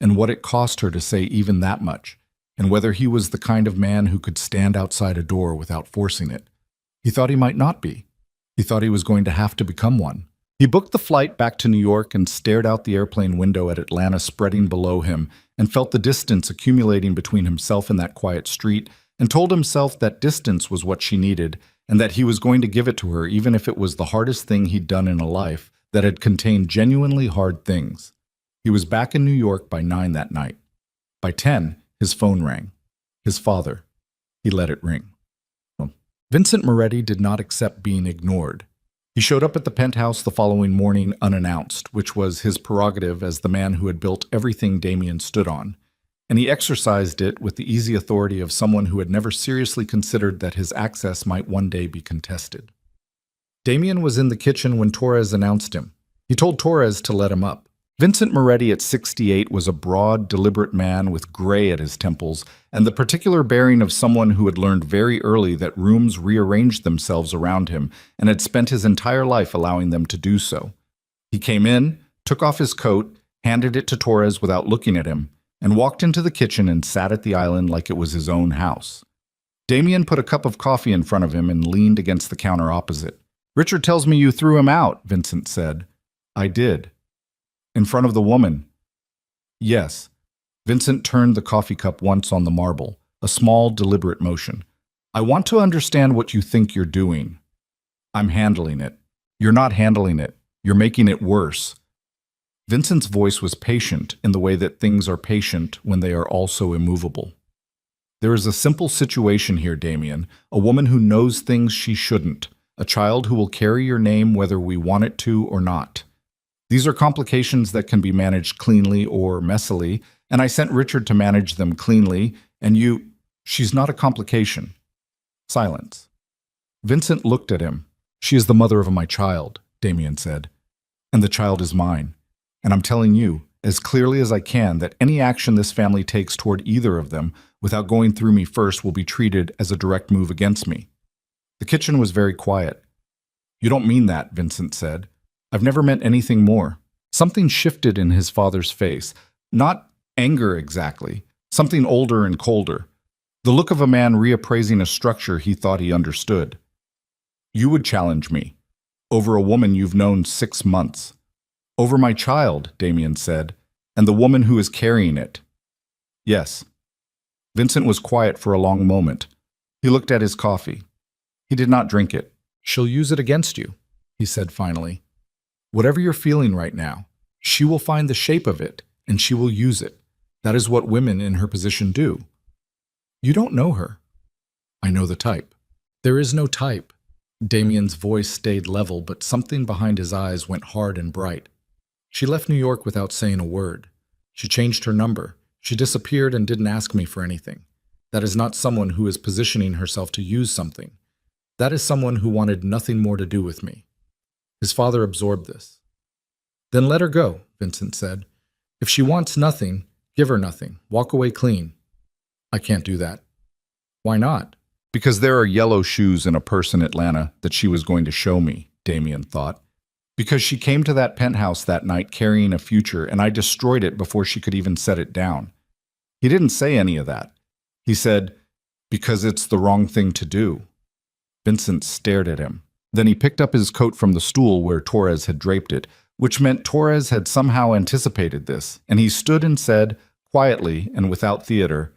and what it cost her to say even that much, and whether he was the kind of man who could stand outside a door without forcing it. He thought he might not be. He thought he was going to have to become one. He booked the flight back to New York and stared out the airplane window at Atlanta spreading below him and felt the distance accumulating between himself and that quiet street and told himself that distance was what she needed and that he was going to give it to her even if it was the hardest thing he'd done in a life that had contained genuinely hard things. He was back in New York by 9 that night. By 10, his phone rang. His father. He let it ring. Vincent Moretti did not accept being ignored. He showed up at the penthouse the following morning unannounced, which was his prerogative as the man who had built everything Damien stood on, and he exercised it with the easy authority of someone who had never seriously considered that his access might one day be contested. Damien was in the kitchen when Torres announced him. He told Torres to let him up. Vincent Moretti at 68 was a broad, deliberate man with gray at his temples and the particular bearing of someone who had learned very early that rooms rearranged themselves around him and had spent his entire life allowing them to do so. He came in, took off his coat, handed it to Torres without looking at him, and walked into the kitchen and sat at the island like it was his own house. Damien put a cup of coffee in front of him and leaned against the counter opposite. "Richard tells me you threw him out," Vincent said. "I did." "In front of the woman?" "Yes." Vincent turned the coffee cup once on the marble, a small, deliberate motion. "I want to understand what you think you're doing." "I'm handling it." "You're not handling it. You're making it worse." Vincent's voice was patient in the way that things are patient when they are also immovable. "There is a simple situation here, Damien. A woman who knows things she shouldn't. A child who will carry your name whether we want it to or not. These are complications that can be managed cleanly or messily, and I sent Richard to manage them cleanly, and you— She's not a complication." Silence. Vincent looked at him. "She is the mother of my child," Damien said. "And the child is mine. And I'm telling you, as clearly as I can, that any action this family takes toward either of them without going through me first will be treated as a direct move against me. The kitchen was very quiet. You don't mean that, Vincent said. I've never meant anything more. Something shifted in his father's face. Not anger exactly. Something older and colder. The look of a man reappraising a structure he thought he understood. You would challenge me. Over a woman you've known 6 months. Over my child, Damien said, and the woman who is carrying it. Yes. Vincent was quiet for a long moment. He looked at his coffee. He did not drink it. She'll use it against you, he said finally. Whatever you're feeling right now, she will find the shape of it, and she will use it. That is what women in her position do. You don't know her. I know the type. There is no type. Damien's voice stayed level, but something behind his eyes went hard and bright. She left New York without saying a word. She changed her number. She disappeared and didn't ask me for anything. That is not someone who is positioning herself to use something. That is someone who wanted nothing more to do with me. His father absorbed this. Then let her go, Vincent said. If she wants nothing, give her nothing. Walk away clean. I can't do that. Why not? Because there are yellow shoes in a purse in Atlanta that she was going to show me, Damien thought. Because she came to that penthouse that night carrying a future, and I destroyed it before she could even set it down. He didn't say any of that. He said, because it's the wrong thing to do. Vincent stared at him. Then he picked up his coat from the stool where Torres had draped it, which meant Torres had somehow anticipated this, and he stood and said, quietly and without theater,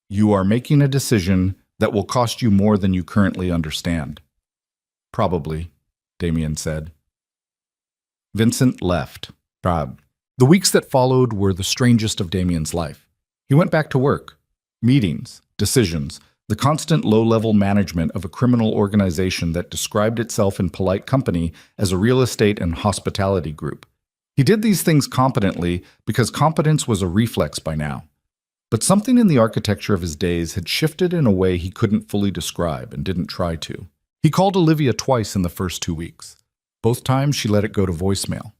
You are making a decision that will cost you more than you currently understand. Probably, Damien said. Vincent left. The weeks that followed were the strangest of Damien's life. He went back to work. Meetings, decisions, the constant low-level management of a criminal organization that described itself in polite company as a real estate and hospitality group. He did these things competently because competence was a reflex by now. But something in the architecture of his days had shifted in a way he couldn't fully describe and didn't try to. He called Olivia twice in the first 2 weeks. Both times she let it go to voicemail.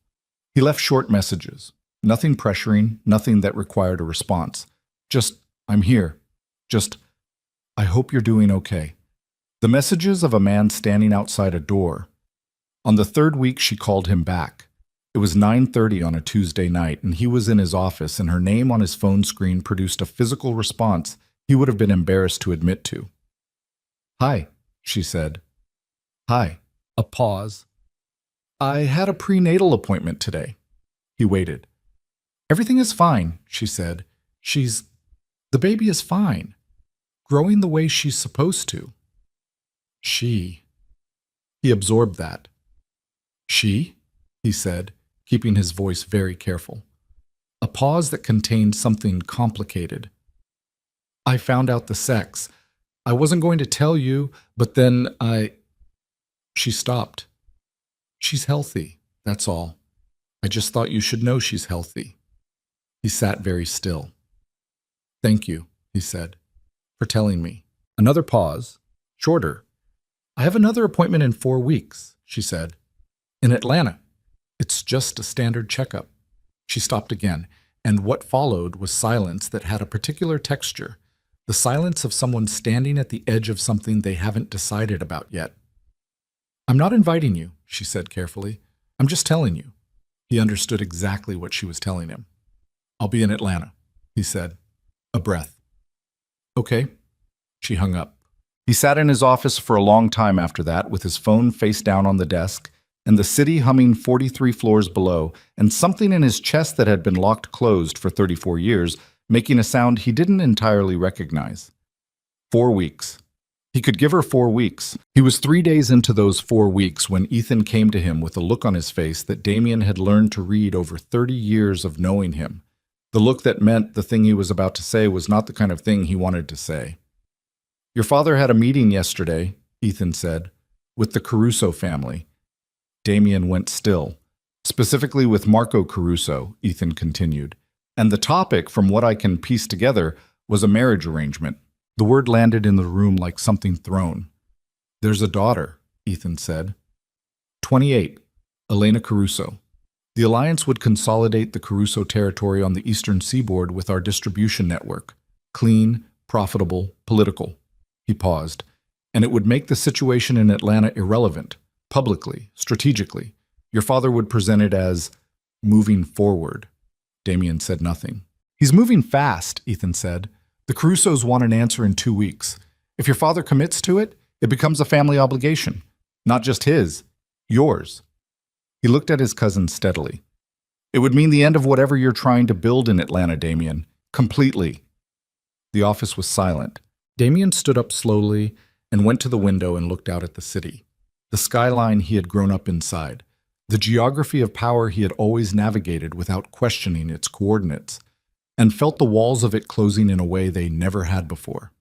He left short messages. Nothing pressuring, nothing that required a response. Just, I'm here. Just, I hope you're doing okay. The messages of a man standing outside a door. On the 3rd week, she called him back. It was 9:30 on a Tuesday night, and he was in his office, and her name on his phone screen produced a physical response he would have been embarrassed to admit to. Hi, she said. Hi. A pause. I had a prenatal appointment today. He waited. Everything is fine, she said. The baby is fine. Growing the way she's supposed to. He absorbed that. She? He said, keeping his voice very careful. A pause that contained something complicated. I found out the sex. I wasn't going to tell you, but then She stopped. She's healthy, that's all. I just thought you should know she's healthy. He sat very still. Thank you, he said, for telling me. Another pause, shorter. I have another appointment in 4 weeks, she said. In Atlanta. It's just a standard checkup. She stopped again, and what followed was silence that had a particular texture, the silence of someone standing at the edge of something they haven't decided about yet. I'm not inviting you, she said carefully. I'm just telling you. He understood exactly what she was telling him. I'll be in Atlanta, he said. A breath. Okay. She hung up. He sat in his office for a long time after that, with his phone face down on the desk, and the city humming 43 floors below, and something in his chest that had been locked closed for 34 years, making a sound he didn't entirely recognize. 4 weeks. He could give her 4 weeks. He was 3 days into those 4 weeks when Ethan came to him with a look on his face that Damien had learned to read over 30 years of knowing him. The look that meant the thing he was about to say was not the kind of thing he wanted to say. Your father had a meeting yesterday, Ethan said, with the Caruso family. Damien went still. Specifically with Marco Caruso, Ethan continued. And the topic, from what I can piece together, was a marriage arrangement. The word landed in the room like something thrown. There's a daughter, Ethan said. 28, Elena Caruso. The alliance would consolidate the Caruso territory on the eastern seaboard with our distribution network. Clean, profitable, political. He paused. And it would make the situation in Atlanta irrelevant, publicly, strategically. Your father would present it as moving forward. Damien said nothing. He's moving fast, Ethan said. The Carusos want an answer in 2 weeks. If your father commits to it, it becomes a family obligation. Not just his, yours. He looked at his cousin steadily. It would mean the end of whatever you're trying to build in Atlanta, Damien. Completely. The office was silent. Damien stood up slowly and went to the window and looked out at the city. The skyline he had grown up inside. The geography of power he had always navigated without questioning its coordinates, and felt the walls of it closing in a way they never had before.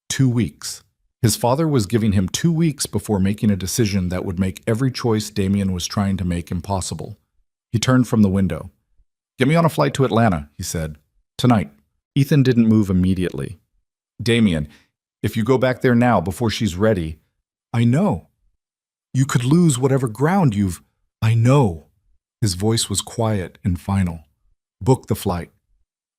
2 weeks. His father was giving him 2 weeks before making a decision that would make every choice Damien was trying to make impossible. He turned from the window. Get me on a flight to Atlanta, he said. Tonight. Ethan didn't move immediately. Damien, if you go back there now before she's ready, I know. You could lose whatever ground you've... I know. His voice was quiet and final. Book the flight.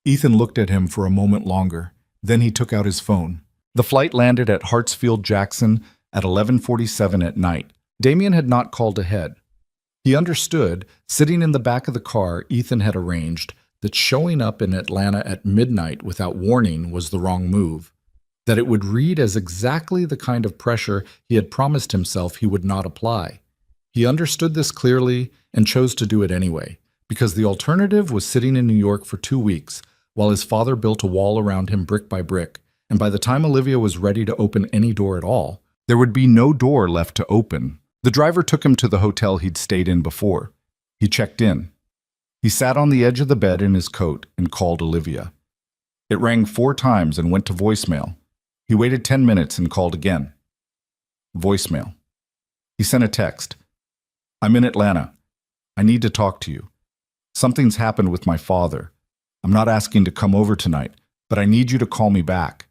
Ethan looked at him for a moment longer. Then he took out his phone. The flight landed at Hartsfield-Jackson at 11:47 at night. Damien had not called ahead. He understood, sitting in the back of the car Ethan had arranged, that showing up in Atlanta at midnight without warning was the wrong move, that it would read as exactly the kind of pressure he had promised himself he would not apply. He understood this clearly and chose to do it anyway, because the alternative was sitting in New York for 2 weeks, while his father built a wall around him brick by brick, and by the time Olivia was ready to open any door at all, there would be no door left to open. The driver took him to the hotel he'd stayed in before. He checked in. He sat on the edge of the bed in his coat and called Olivia. It rang 4 times and went to voicemail. He waited 10 minutes and called again. Voicemail. He sent a text. I'm in Atlanta. I need to talk to you. Something's happened with my father. I'm not asking to come over tonight, but I need you to call me back.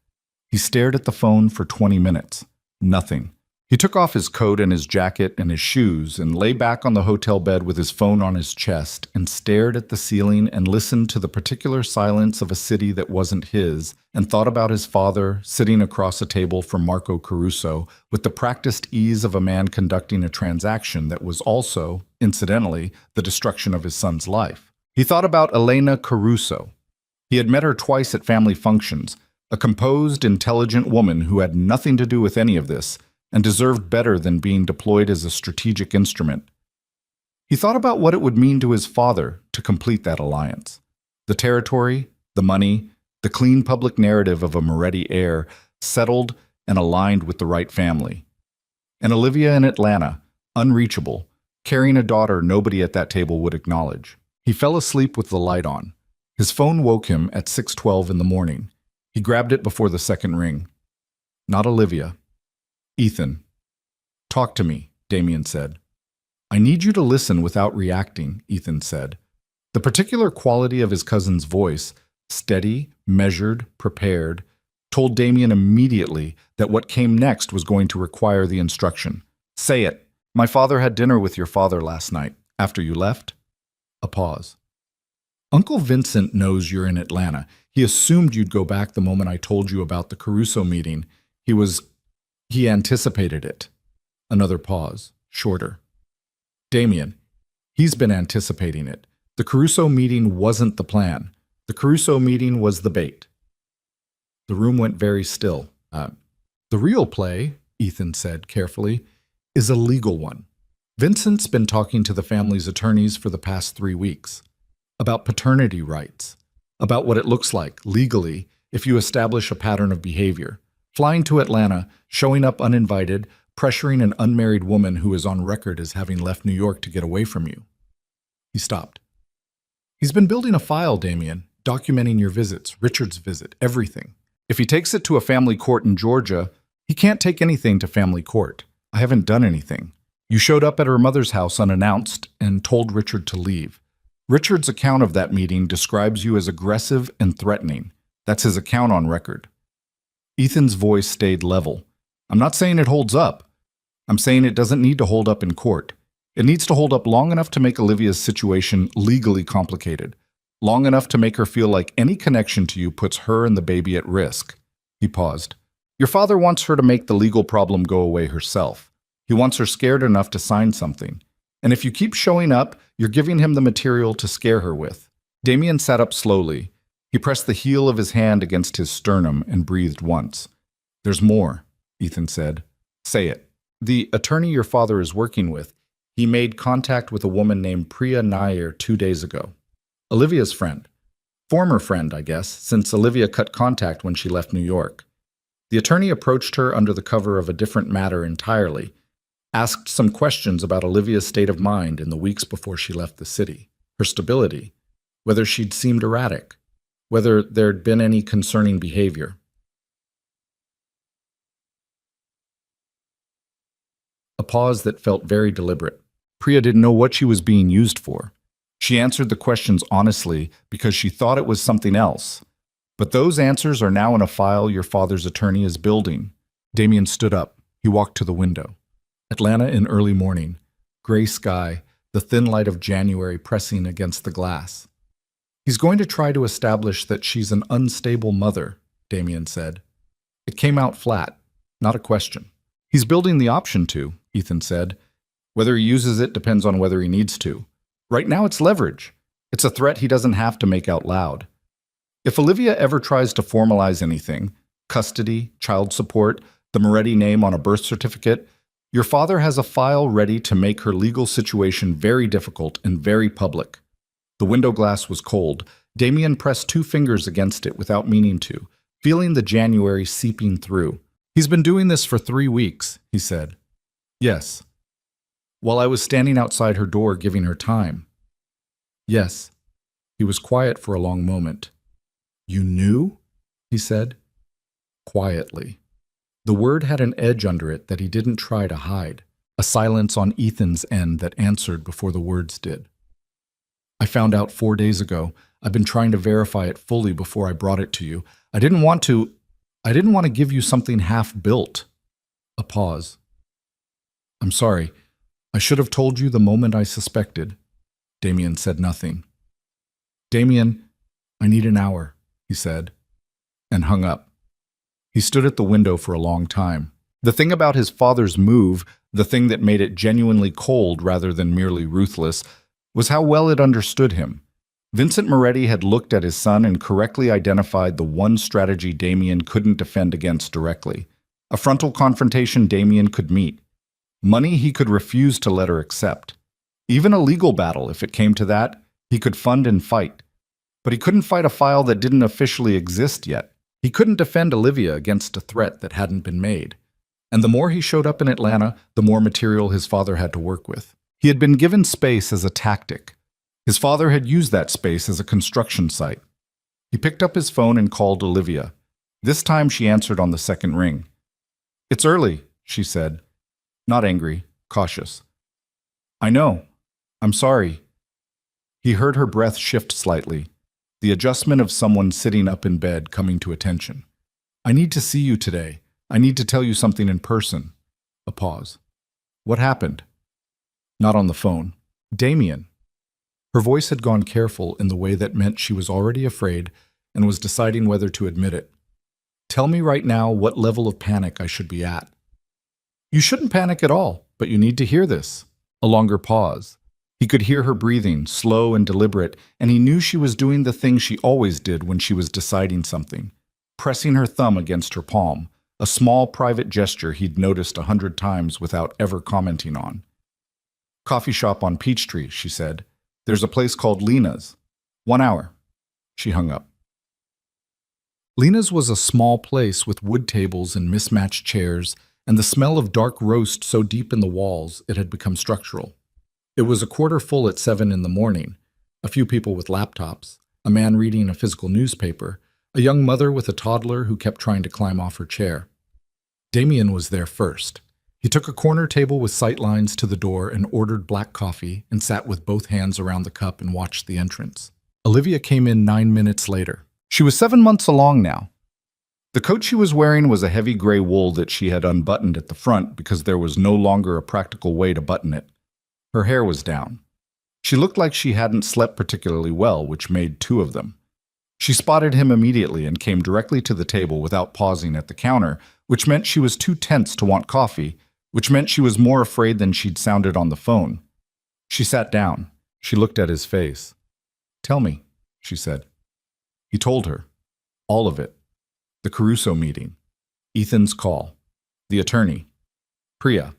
He stared at the phone for 20 minutes. Nothing. He took off his coat and his jacket and his shoes and lay back on the hotel bed with his phone on his chest and stared at the ceiling and listened to the particular silence of a city that wasn't his and thought about his father sitting across a table from Marco Caruso with the practiced ease of a man conducting a transaction that was also, incidentally, the destruction of his son's life. He thought about Elena Caruso. He had met her twice at family functions, a composed, intelligent woman who had nothing to do with any of this, and deserved better than being deployed as a strategic instrument. He thought about what it would mean to his father to complete that alliance. The territory, the money, the clean public narrative of a Moretti heir settled and aligned with the right family. And Olivia in Atlanta, unreachable, carrying a daughter nobody at that table would acknowledge. He fell asleep with the light on. His phone woke him at 6:12 in the morning. He grabbed it before the second ring. Not Olivia. Ethan. Talk to me, Damien said. I need you to listen without reacting, Ethan said. The particular quality of his cousin's voice, steady, measured, prepared, told Damien immediately that what came next was going to require the instruction. Say it. My father had dinner with your father last night, after you left. A pause. Uncle Vincent knows you're in Atlanta. He assumed you'd go back the moment I told you about the Caruso meeting. He anticipated it. Another pause, shorter. Damien, he's been anticipating it. The Caruso meeting wasn't the plan. The Caruso meeting was the bait. The room went very still. The real play, Ethan said carefully, is a legal one. Vincent's been talking to the family's attorneys for the past 3 weeks about paternity rights, about what it looks like, legally, if you establish a pattern of behavior. Flying to Atlanta, showing up uninvited, pressuring an unmarried woman who is on record as having left New York to get away from you. He stopped. He's been building a file, Damien, documenting your visits, Richard's visit, everything. If he takes it to a family court in Georgia, he can't take anything to family court. I haven't done anything. You showed up at her mother's house unannounced and told Richard to leave. Richard's account of that meeting describes you as aggressive and threatening. That's his account on record. Ethan's voice stayed level. I'm not saying it holds up. I'm saying it doesn't need to hold up in court. It needs to hold up long enough to make Olivia's situation legally complicated, long enough to make her feel like any connection to you puts her and the baby at risk. He paused. Your father wants her to make the legal problem go away herself. He wants her scared enough to sign something. And if you keep showing up, you're giving him the material to scare her with. Damien sat up slowly. He pressed the heel of his hand against his sternum and breathed once. There's more, Ethan said. Say it. The attorney your father is working with, he made contact with a woman named Priya Nair 2 days ago. Olivia's friend. Former friend, I guess, since Olivia cut contact when she left New York. The attorney approached her under the cover of a different matter entirely, asked some questions about Olivia's state of mind in the weeks before she left the city, her stability, whether she'd seemed erratic, whether there'd been any concerning behavior. A pause that felt very deliberate. Priya didn't know what she was being used for. She answered the questions honestly because she thought it was something else. But those answers are now in a file your father's attorney is building. Damien stood up. He walked to the window. Atlanta in early morning. Gray sky, the thin light of January pressing against the glass. He's going to try to establish that she's an unstable mother, Damien said. It came out flat, not a question. He's building the option to, Ethan said. Whether he uses it depends on whether he needs to. Right now it's leverage. It's a threat he doesn't have to make out loud. If Olivia ever tries to formalize anything, custody, child support, the Moretti name on a birth certificate, your father has a file ready to make her legal situation very difficult and very public. The window glass was cold. Damien pressed 2 fingers against it without meaning to, feeling the January seeping through. He's been doing this for 3 weeks, he said. Yes. While I was standing outside her door giving her time. Yes. He was quiet for a long moment. You knew? He said. Quietly. The word had an edge under it that he didn't try to hide, a silence on Ethan's end that answered before the words did. I found out 4 days ago. I've been trying to verify it fully before I brought it to you. I didn't want to give you something half-built. A pause. I'm sorry. I should have told you the moment I suspected. Damien said nothing. Damien, I need an hour, he said, and hung up. He stood at the window for a long time. The thing about his father's move, the thing that made it genuinely cold rather than merely ruthless, was how well it understood him. Vincent Moretti had looked at his son and correctly identified the one strategy Damien couldn't defend against directly. A frontal confrontation Damien could meet. Money he could refuse to let her accept. Even a legal battle, if it came to that, he could fund and fight. But he couldn't fight a file that didn't officially exist yet. He couldn't defend Olivia against a threat that hadn't been made. And the more he showed up in Atlanta, the more material his father had to work with. He had been given space as a tactic. His father had used that space as a construction site. He picked up his phone and called Olivia. This time she answered on the second ring. It's early, she said. Not angry, cautious. I know. I'm sorry. He heard her breath shift slightly, the adjustment of someone sitting up in bed coming to attention. I need to see you today. I need to tell you something in person. A pause. What happened? Not on the phone. Damien. Her voice had gone careful in the way that meant she was already afraid and was deciding whether to admit it. Tell me right now what level of panic I should be at. You shouldn't panic at all, but you need to hear this. A longer pause. He could hear her breathing, slow and deliberate, and he knew she was doing the thing she always did when she was deciding something, pressing her thumb against her palm, a small private gesture he'd noticed 100 times without ever commenting on. Coffee shop on Peachtree, she said. There's a place called Lena's. 1 hour. She hung up. Lena's was a small place with wood tables and mismatched chairs, and the smell of dark roast so deep in the walls it had become structural. It was a quarter full at 7 in the morning, a few people with laptops, a man reading a physical newspaper, a young mother with a toddler who kept trying to climb off her chair. Damien was there first. He took a corner table with sight lines to the door and ordered black coffee and sat with both hands around the cup and watched the entrance. Olivia came in 9 minutes later. She was 7 months along now. The coat she was wearing was a heavy gray wool that she had unbuttoned at the front because there was no longer a practical way to button it. Her hair was down. She looked like she hadn't slept particularly well, which made two of them. She spotted him immediately and came directly to the table without pausing at the counter, which meant she was too tense to want coffee, which meant she was more afraid than she'd sounded on the phone. She sat down. She looked at his face. "Tell me," she said. He told her. All of it. The Caruso meeting. Ethan's call. The attorney. Priya.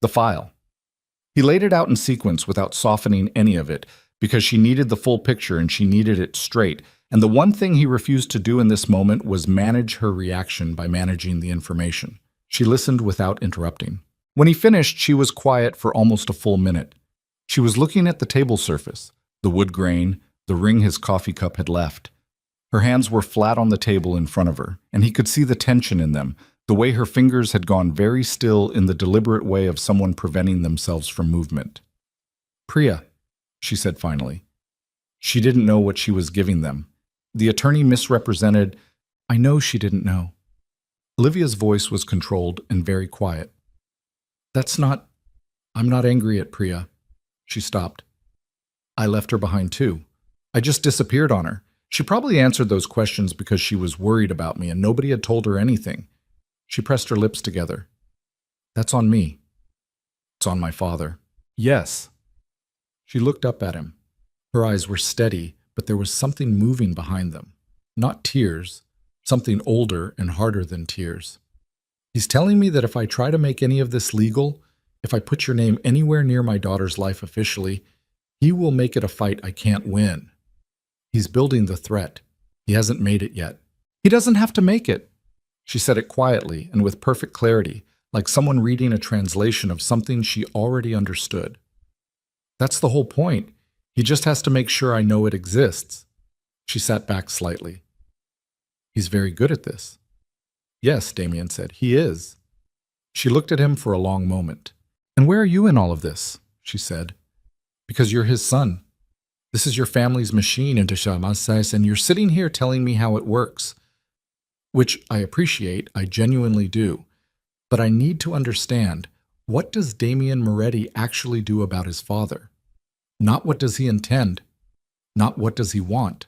The file. He laid it out in sequence without softening any of it, because she needed the full picture and she needed it straight, and the one thing he refused to do in this moment was manage her reaction by managing the information. She listened without interrupting. When he finished, she was quiet for almost a full minute. She was looking at the table surface, the wood grain, the ring his coffee cup had left. Her hands were flat on the table in front of her, and he could see the tension in them, the way her fingers had gone very still in the deliberate way of someone preventing themselves from movement. "Priya," she said finally. She didn't know what she was giving them. The attorney misrepresented. "I know she didn't know." Olivia's voice was controlled and very quiet. I'm not angry at Priya." She stopped. "I left her behind too. I just disappeared on her. She probably answered those questions because she was worried about me and nobody had told her anything." She pressed her lips together. "That's on me. It's on my father." "Yes." She looked up at him. Her eyes were steady, but there was something moving behind them. Not tears, something older and harder than tears. "He's telling me that if I try to make any of this legal, if I put your name anywhere near my daughter's life officially, he will make it a fight I can't win. He's building the threat. He hasn't made it yet." "He doesn't have to make it." She said it quietly and with perfect clarity, like someone reading a translation of something she already understood. "That's the whole point. He just has to make sure I know it exists." She sat back slightly. "He's very good at this." "Yes," Damien said, "he is." She looked at him for a long moment. "And where are you in all of this?" she said. "Because you're his son. This is your family's machine into Shamasais, and you're sitting here telling me how it works. Which I appreciate, I genuinely do. But I need to understand, what does Damien Moretti actually do about his father? Not what does he intend, not what does he want.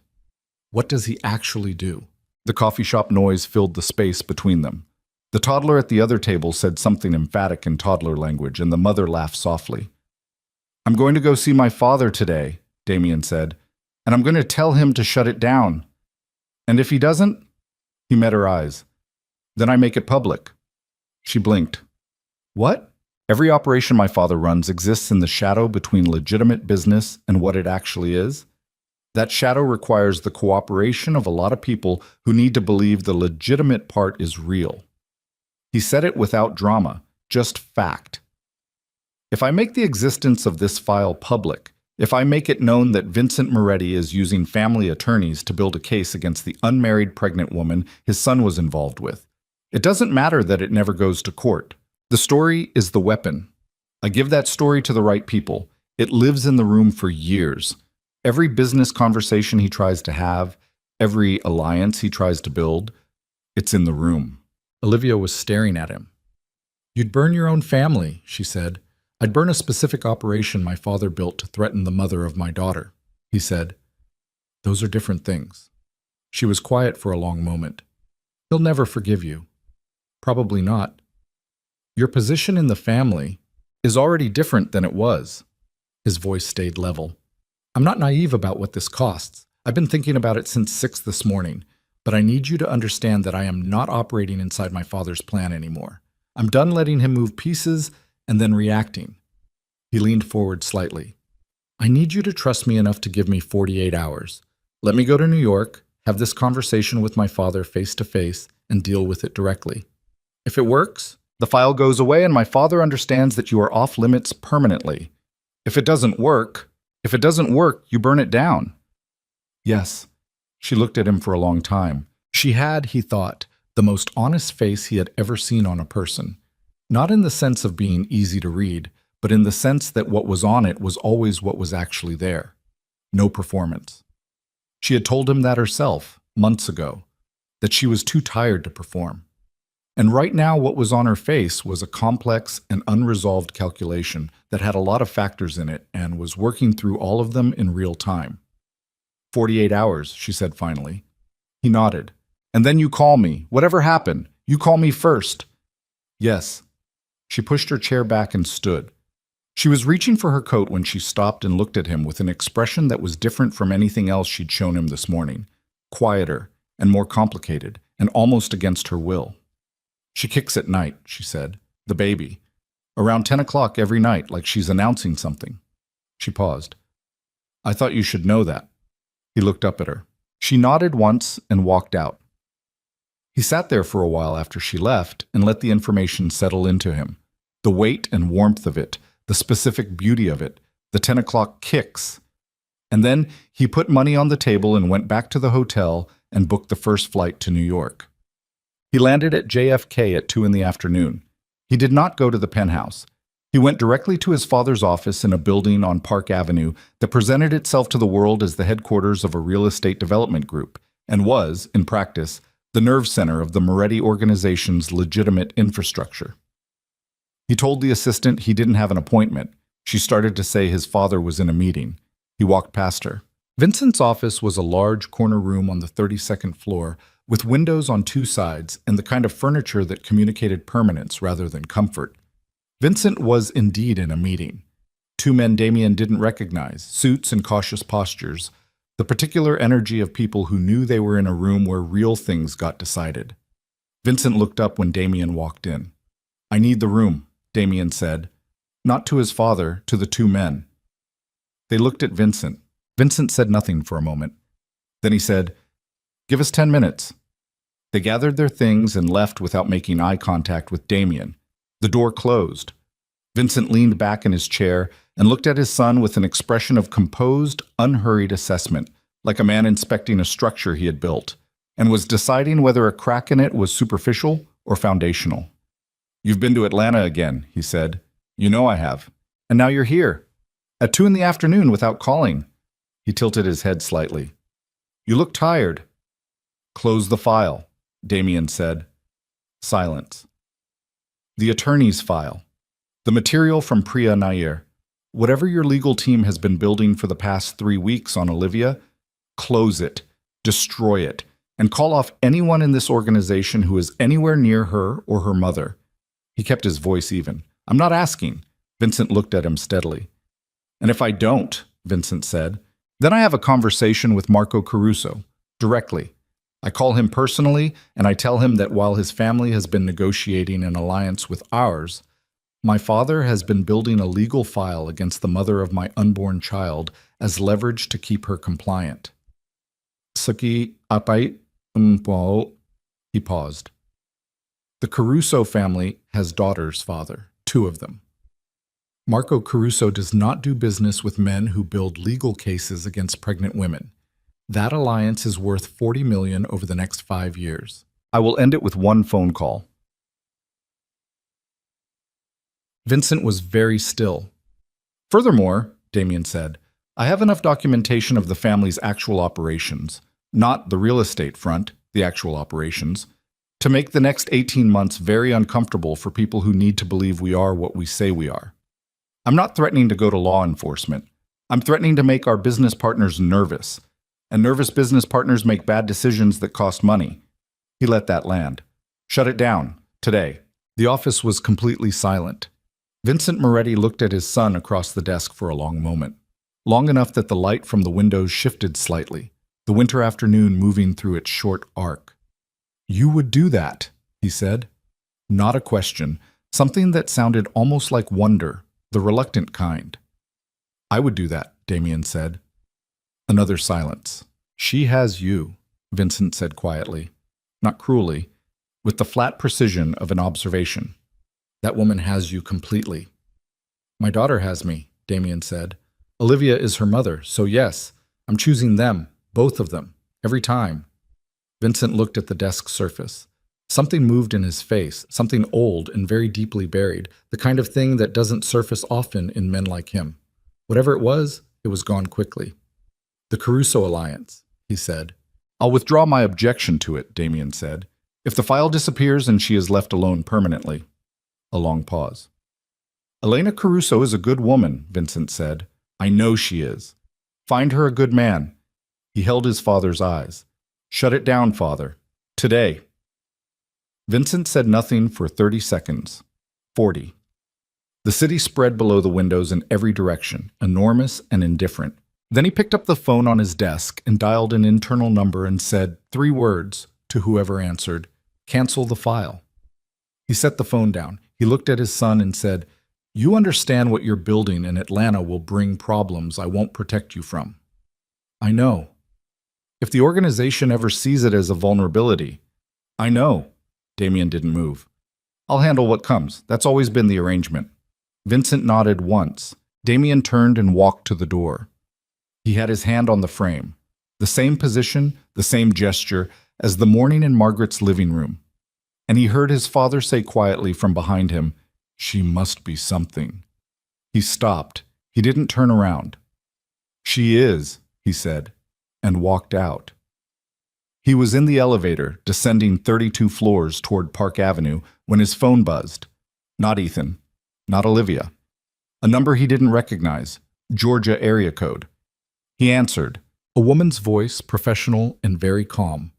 What does he actually do?" The coffee shop noise filled the space between them. The toddler at the other table said something emphatic in toddler language, and the mother laughed softly. "I'm going to go see my father today," Damien said, "and I'm going to tell him to shut it down. And if he doesn't," he met her eyes, "then I make it public." She blinked. "What?" "Every operation my father runs exists in the shadow between legitimate business and what it actually is. That shadow requires the cooperation of a lot of people who need to believe the legitimate part is real." He said it without drama, just fact. "If I make the existence of this file public, if I make it known that Vincent Moretti is using family attorneys to build a case against the unmarried pregnant woman his son was involved with, it doesn't matter that it never goes to court. The story is the weapon. I give that story to the right people. It lives in the room for years. Every business conversation he tries to have, every alliance he tries to build, it's in the room." Olivia was staring at him. "You'd burn your own family," she said. "I'd burn a specific operation my father built to threaten the mother of my daughter." He said, "Those are different things." She was quiet for a long moment. "He'll never forgive you." "Probably not. Your position in the family is already different than it was." His voice stayed level. "I'm not naive about what this costs. I've been thinking about it since 6 this morning, but I need you to understand that I am not operating inside my father's plan anymore. I'm done letting him move pieces and then reacting." He leaned forward slightly. "I need you to trust me enough to give me 48 hours. Let me go to New York, have this conversation with my father face to face, and deal with it directly. If it works, the file goes away and my father understands that you are off limits permanently. If it doesn't work, you burn it down." "Yes." She looked at him for a long time. She had, he thought, the most honest face he had ever seen on a person. Not in the sense of being easy to read, but in the sense that what was on it was always what was actually there. No performance. She had told him that herself, months ago, that she was too tired to perform. And right now, what was on her face was a complex and unresolved calculation that had a lot of factors in it and was working through all of them in real time. 48 hours, she said finally. He nodded. And then you call me. Whatever happened, you call me first. Yes. She pushed her chair back and stood. She was reaching for her coat when she stopped and looked at him with an expression that was different from anything else she'd shown him this morning. Quieter and more complicated and almost against her will. She kicks at night, she said. The baby. Around 10 o'clock every night, like she's announcing something. She paused. I thought you should know that. He looked up at her. She nodded once and walked out. He sat there for a while after she left and let the information settle into him. The weight and warmth of it, the specific beauty of it, the 10 o'clock kicks. And then he put money on the table and went back to the hotel and booked the first flight to New York. He landed at JFK at 2 in the afternoon. He did not go to the penthouse. He went directly to his father's office in a building on Park Avenue that presented itself to the world as the headquarters of a real estate development group and was, in practice, the nerve center of the Moretti organization's legitimate infrastructure. He told the assistant he didn't have an appointment. She started to say his father was in a meeting. He walked past her. Vincent's office was a large corner room on the 32nd floor with windows on two sides and the kind of furniture that communicated permanence rather than comfort. Vincent was indeed in a meeting. Two men Damien didn't recognize, suits and cautious postures, the particular energy of people who knew they were in a room where real things got decided. Vincent looked up when Damien walked in. I need the room, Damien said, not to his father, to the two men. They looked at Vincent. Vincent said nothing for a moment. Then he said, Give us 10 minutes. They gathered their things and left without making eye contact with Damien. The door closed. Vincent leaned back in his chair and looked at his son with an expression of composed, unhurried assessment, like a man inspecting a structure he had built, and was deciding whether a crack in it was superficial or foundational. You've been to Atlanta again, he said. You know I have. And now you're here. At 2 in the afternoon without calling. He tilted his head slightly. You look tired. Close the file, Damien said. Silence. The attorney's file. The material from Priya Nair. Whatever your legal team has been building for the past 3 weeks on Olivia, close it, destroy it, and call off anyone in this organization who is anywhere near her or her mother. He kept his voice even. I'm not asking. Vincent looked at him steadily. And if I don't, Vincent said, then I have a conversation with Marco Caruso, directly. I call him personally, and I tell him that while his family has been negotiating an alliance with ours, my father has been building a legal file against the mother of my unborn child as leverage to keep her compliant. Saki apai He paused. The Caruso family has daughters, father, 2 of them. Marco Caruso does not do business with men who build legal cases against pregnant women. That alliance is worth $40 million over the next 5 years. I will end it with one phone call. Vincent was very still. Furthermore, Damien said, I have enough documentation of the family's actual operations, not the real estate front, the actual operations, to make the next 18 months very uncomfortable for people who need to believe we are what we say we are. I'm not threatening to go to law enforcement. I'm threatening to make our business partners nervous. And nervous business partners make bad decisions that cost money. He let that land. Shut it down, today. The office was completely silent. Vincent Moretti looked at his son across the desk for a long moment. Long enough that the light from the windows shifted slightly, the winter afternoon moving through its short arc. You would do that, he said. Not a question, something that sounded almost like wonder, the reluctant kind. I would do that, Damien said. Another silence. She has you, Vincent said quietly, not cruelly, with the flat precision of an observation. That woman has you completely. My daughter has me, Damien said. Olivia is her mother, so yes, I'm choosing them, both of them, every time. Vincent looked at the desk surface. Something moved in his face, something old and very deeply buried, the kind of thing that doesn't surface often in men like him. Whatever it was gone quickly. The Caruso alliance, he said. I'll withdraw my objection to it, Damien said. If the file disappears and she is left alone permanently. A long pause. Elena Caruso is a good woman, Vincent said. I know she is. Find her a good man. He held his father's eyes. Shut it down, father. Today. Vincent said nothing for 30 seconds. 40. The city spread below the windows in every direction, enormous and indifferent. Then he picked up the phone on his desk and dialed an internal number and said 3 words to whoever answered, cancel the file. He set the phone down. He looked at his son and said, you understand what you're building in Atlanta will bring problems I won't protect you from. I know. If the organization ever sees it as a vulnerability, I know. Damien didn't move. I'll handle what comes. That's always been the arrangement. Vincent nodded once. Damien turned and walked to the door. He had his hand on the frame. The same position, the same gesture as the morning in Margaret's living room. And he heard his father say quietly from behind him, she must be something. He stopped. He didn't turn around. She is, he said, and walked out. He was in the elevator, descending 32 floors toward Park Avenue, when his phone buzzed. Not Ethan. Not Olivia. A number he didn't recognize. Georgia area code. He answered. A woman's voice, professional and very calm.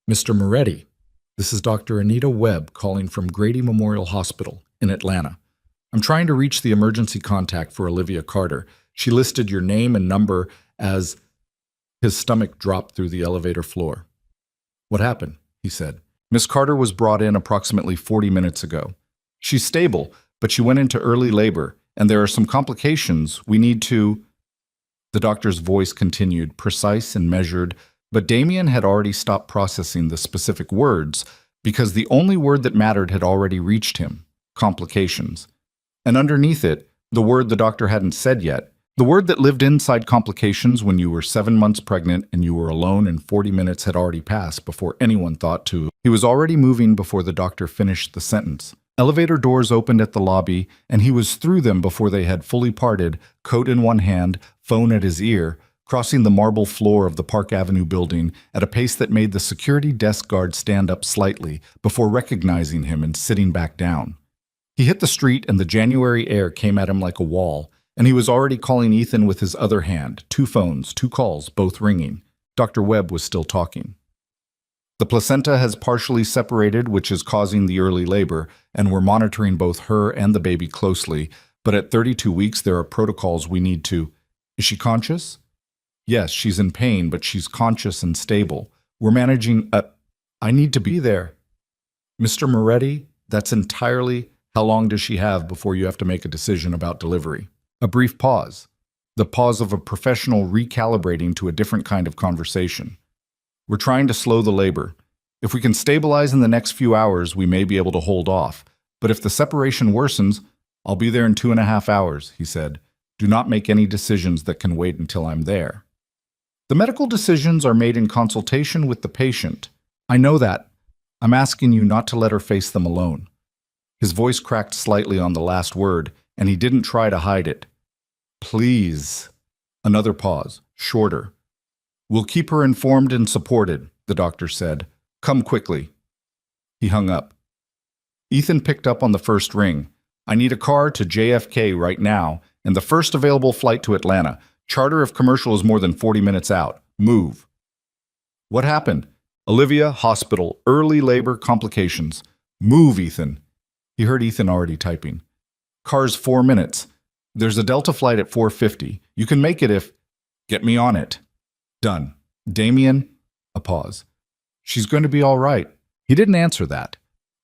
Mr. Moretti, this is Dr. Anita Webb calling from Grady Memorial Hospital in Atlanta. I'm trying to reach the emergency contact for Olivia Carter. She listed your name and number as... His stomach dropped through the elevator floor. What happened? He said. Miss Carter was brought in approximately 40 minutes ago. She's stable, but she went into early labor, and there are some complications. We need to... The doctor's voice continued, precise and measured, but Damien had already stopped processing the specific words because the only word that mattered had already reached him, complications. And underneath it, the word the doctor hadn't said yet, the word that lived inside complications when you were 7 months pregnant and you were alone and 40 minutes had already passed before anyone thought to. He was already moving before the doctor finished the sentence. Elevator doors opened at the lobby, and he was through them before they had fully parted, coat in one hand, phone at his ear, crossing the marble floor of the Park Avenue building at a pace that made the security desk guard stand up slightly before recognizing him and sitting back down. He hit the street and the January air came at him like a wall, and he was already calling Ethan with his other hand, 2 phones, 2 calls, both ringing. Dr. Webb was still talking. The placenta has partially separated, which is causing the early labor, and we're monitoring both her and the baby closely, but at 32 weeks there are protocols we need to... Is she conscious? Yes, she's in pain, but she's conscious and stable. We're managing I need to be there. Mr. Moretti, that's entirely... How long does she have before you have to make a decision about delivery? A brief pause. The pause of a professional recalibrating to a different kind of conversation. We're trying to slow the labor. If we can stabilize in the next few hours, we may be able to hold off. But if the separation worsens, I'll be there in 2.5 hours, he said. Do not make any decisions that can wait until I'm there. The medical decisions are made in consultation with the patient. I know that. I'm asking you not to let her face them alone. His voice cracked slightly on the last word, and he didn't try to hide it. Please. Another pause, shorter. We'll keep her informed and supported, the doctor said. Come quickly. He hung up. Ethan picked up on the first ring. I need a car to JFK right now, and the first available flight to Atlanta. Charter if commercial is more than 40 minutes out. Move. What happened? Olivia, hospital, early labor complications. Move, Ethan. He heard Ethan already typing. Car's 4 minutes. There's a Delta flight at 4:50. You can make it if... Get me on it. Done. Damien? A pause. She's going to be all right. He didn't answer that.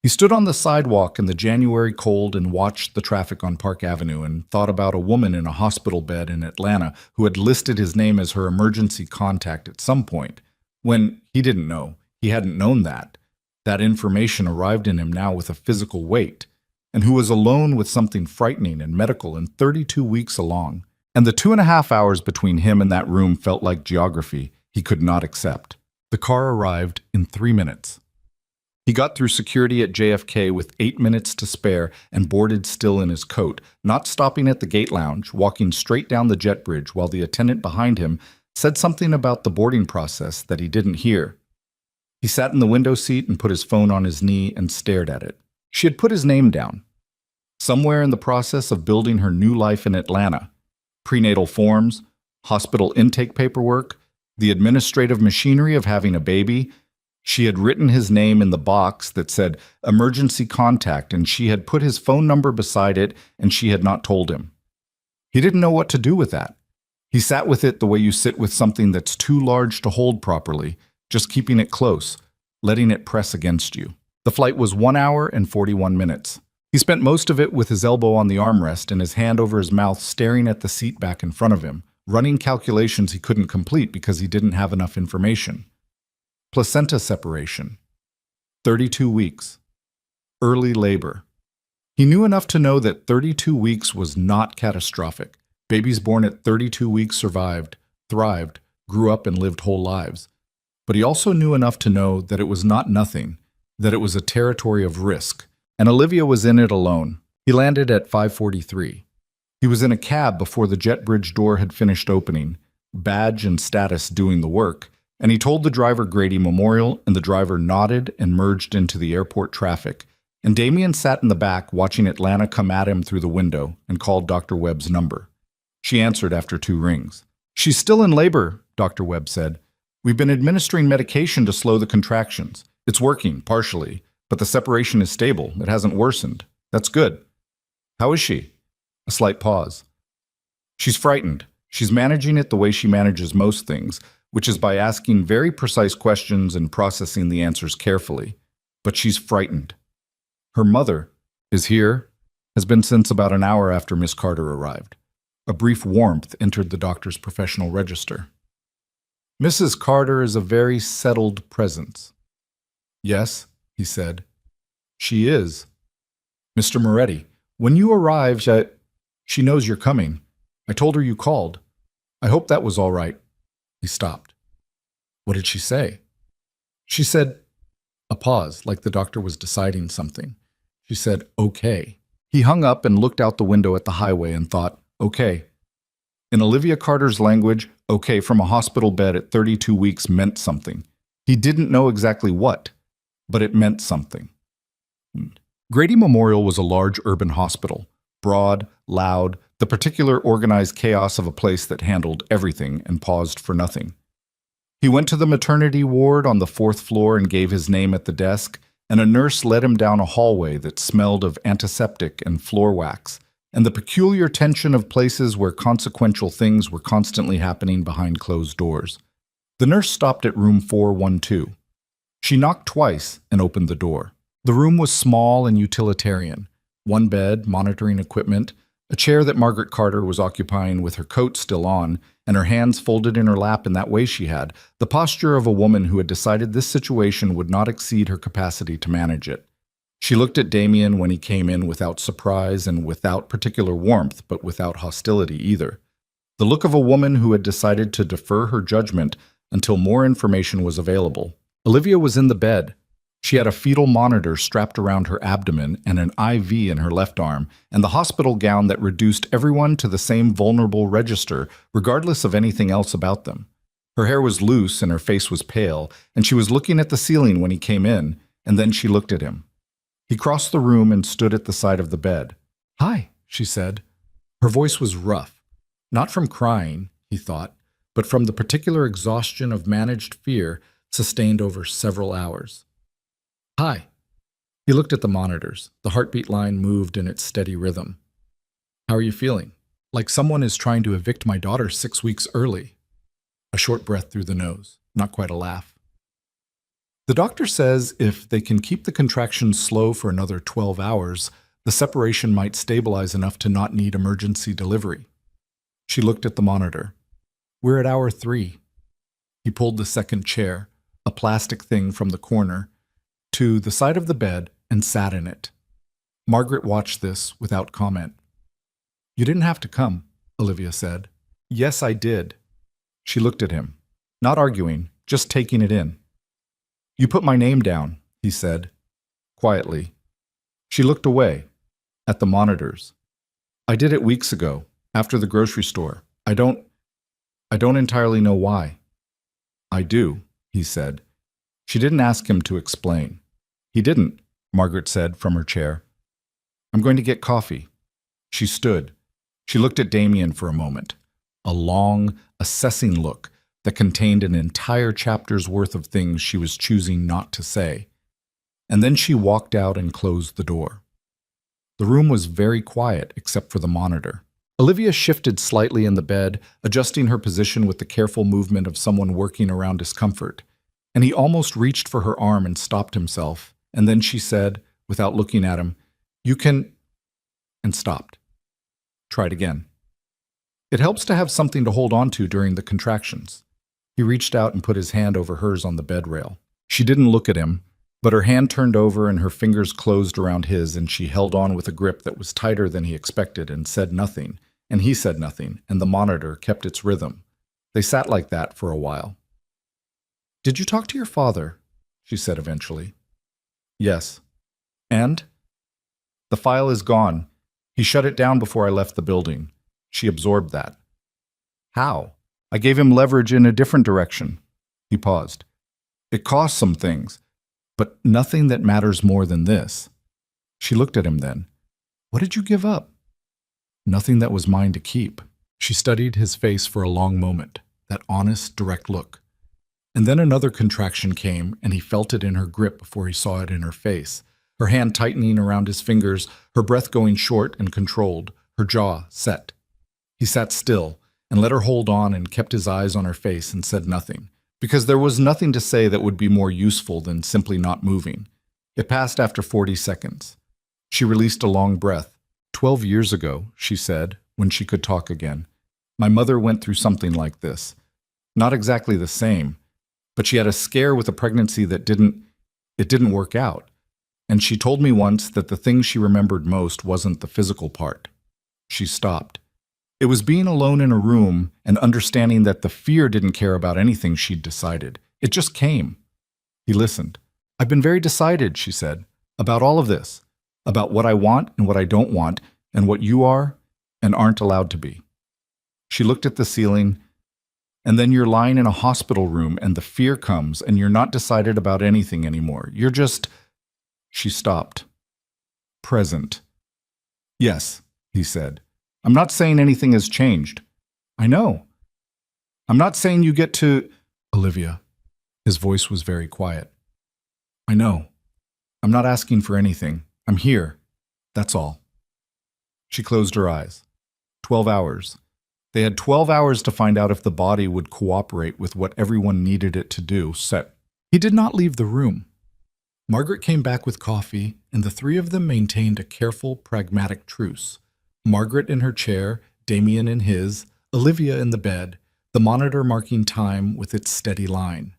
He stood on the sidewalk in the January cold and watched the traffic on Park Avenue and thought about a woman in a hospital bed in Atlanta who had listed his name as her emergency contact at some point, when he didn't know. He hadn't known that. That information arrived in him now with a physical weight, and who was alone with something frightening and medical and 32 weeks along. And the 2.5 hours between him and that room felt like geography he could not accept. The car arrived in 3 minutes. He got through security at JFK with 8 minutes to spare and boarded still in his coat, not stopping at the gate lounge, walking straight down the jet bridge while the attendant behind him said something about the boarding process that he didn't hear. He sat in the window seat and put his phone on his knee and stared at it. She had put his name down. Somewhere in the process of building her new life in Atlanta, prenatal forms, hospital intake paperwork, the administrative machinery of having a baby, she had written his name in the box that said emergency contact, and she had put his phone number beside it, and she had not told him. He didn't know what to do with that. He sat with it the way you sit with something that's too large to hold properly, just keeping it close, letting it press against you. The flight was 1 hour and 41 minutes. He spent most of it with his elbow on the armrest and his hand over his mouth, staring at the seat back in front of him, running calculations he couldn't complete because he didn't have enough information. Placenta separation. 32 weeks. Early labor. He knew enough to know that 32 weeks was not catastrophic. Babies born at 32 weeks survived, thrived, grew up and lived whole lives. But he also knew enough to know that it was not nothing, that it was a territory of risk, and Olivia was in it alone. He landed at 5:43. He was in a cab before the jet bridge door had finished opening, badge and status doing the work, and he told the driver Grady Memorial, and the driver nodded and merged into the airport traffic, and Damien sat in the back watching Atlanta come at him through the window and called Dr. Webb's number. She answered after 2 rings. "She's still in labor," Dr. Webb said. "We've been administering medication to slow the contractions. It's working, partially, but the separation is stable. It hasn't worsened. That's good." "How is she?" A slight pause. "She's frightened. She's managing it the way she manages most things, which is by asking very precise questions and processing the answers carefully. But she's frightened. Her mother is here, has been since about an hour after Miss Carter arrived." A brief warmth entered the doctor's professional register. "Mrs. Carter is a very settled presence." "Yes," he said. "She is. Mr. Moretti, when you arrived, she knows you're coming. I told her you called. I hope that was all right." He stopped. "What did she say?" "She said," a pause, like the doctor was deciding something. She said, "Okay." He hung up and looked out the window at the highway and thought, "Okay." In Olivia Carter's language, okay from a hospital bed at 32 weeks meant something. He didn't know exactly what, but it meant something. Grady Memorial was a large urban hospital, broad, loud, the particular organized chaos of a place that handled everything and paused for nothing. He went to the maternity ward on the 4th floor and gave his name at the desk, and a nurse led him down a hallway that smelled of antiseptic and floor wax, and the peculiar tension of places where consequential things were constantly happening behind closed doors. The nurse stopped at room 412. She knocked twice and opened the door. The room was small and utilitarian. One bed, monitoring equipment, a chair that Margaret Carter was occupying with her coat still on, and her hands folded in her lap in that way she had, the posture of a woman who had decided this situation would not exceed her capacity to manage it. She looked at Damien when he came in without surprise and without particular warmth, but without hostility either. The look of a woman who had decided to defer her judgment until more information was available. Olivia was in the bed. She had a fetal monitor strapped around her abdomen and an IV in her left arm, and the hospital gown that reduced everyone to the same vulnerable register, regardless of anything else about them. Her hair was loose and her face was pale, and she was looking at the ceiling when he came in, and then she looked at him. He crossed the room and stood at the side of the bed. "Hi," she said. Her voice was rough, not from crying, he thought, but from the particular exhaustion of managed fear sustained over several hours. "Hi." He looked at the monitors. The heartbeat line moved in its steady rhythm. "How are you feeling?" "Like someone is trying to evict my daughter 6 weeks early." A short breath through the nose, not quite a laugh. "The doctor says if they can keep the contractions slow for another 12 hours, the separation might stabilize enough to not need emergency delivery." She looked at the monitor. "We're at hour 3. He pulled the second chair, a plastic thing from the corner, to the side of the bed and sat in it. Margaret watched this without comment. "You didn't have to come," Olivia said. "Yes, I did." She looked at him, not arguing, just taking it in. "You put my name down," he said, quietly. She looked away, at the monitors. "I did it weeks ago, after the grocery store. I don't entirely know why." "I do," he said. She didn't ask him to explain. He didn't, Margaret said from her chair. I'm going to get coffee. She stood. She looked at Damien for a moment, a long, assessing look that contained an entire chapter's worth of things she was choosing not to say. And then she walked out and closed the door. The room was very quiet except for the monitor. Olivia shifted slightly in the bed, adjusting her position with the careful movement of someone working around discomfort. And he almost reached for her arm and stopped himself. And then she said, without looking at him, "You can," and stopped. Tried again. It helps to have something to hold on to during the contractions. He reached out and put his hand over hers on the bed rail. She didn't look at him, but her hand turned over and her fingers closed around his, and she held on with a grip that was tighter than he expected and said nothing, and he said nothing, and the monitor kept its rhythm. They sat like that for a while. "Did you talk to your father?" she said eventually. "Yes." "And?" "The file is gone. He shut it down before I left the building." She absorbed that. "How?" "I gave him leverage in a different direction." He paused. "It cost some things, but nothing that matters more than this." She looked at him then. "What did you give up?" "Nothing that was mine to keep." She studied his face for a long moment, that honest, direct look. And then another contraction came, and he felt it in her grip before he saw it in her face, her hand tightening around his fingers, her breath going short and controlled, her jaw set. He sat still and let her hold on and kept his eyes on her face and said nothing, because there was nothing to say that would be more useful than simply not moving. It passed after 40 seconds. She released a long breath. 12 years ago, she said, when she could talk again. My mother went through something like this. Not exactly the same, but she had a scare with a pregnancy that didn't work out. And she told me once that the thing she remembered most wasn't the physical part. She stopped. It was being alone in a room and understanding that the fear didn't care about anything she'd decided. It just came. He listened. I've been very decided, she said, about all of this, about what I want and what I don't want, and what you are and aren't allowed to be. She looked at the ceiling. And then you're lying in a hospital room and the fear comes and you're not decided about anything anymore. You're just... She stopped. Present. Yes, he said. I'm not saying anything has changed. I know. I'm not saying you get to... Olivia. His voice was very quiet. I know. I'm not asking for anything. I'm here. That's all. She closed her eyes. 12 hours. They had 12 hours to find out if the body would cooperate with what everyone needed it to do. He did not leave the room. Margaret came back with coffee, and the three of them maintained a careful, pragmatic truce. Margaret in her chair, Damien in his, Olivia in the bed, the monitor marking time with its steady line.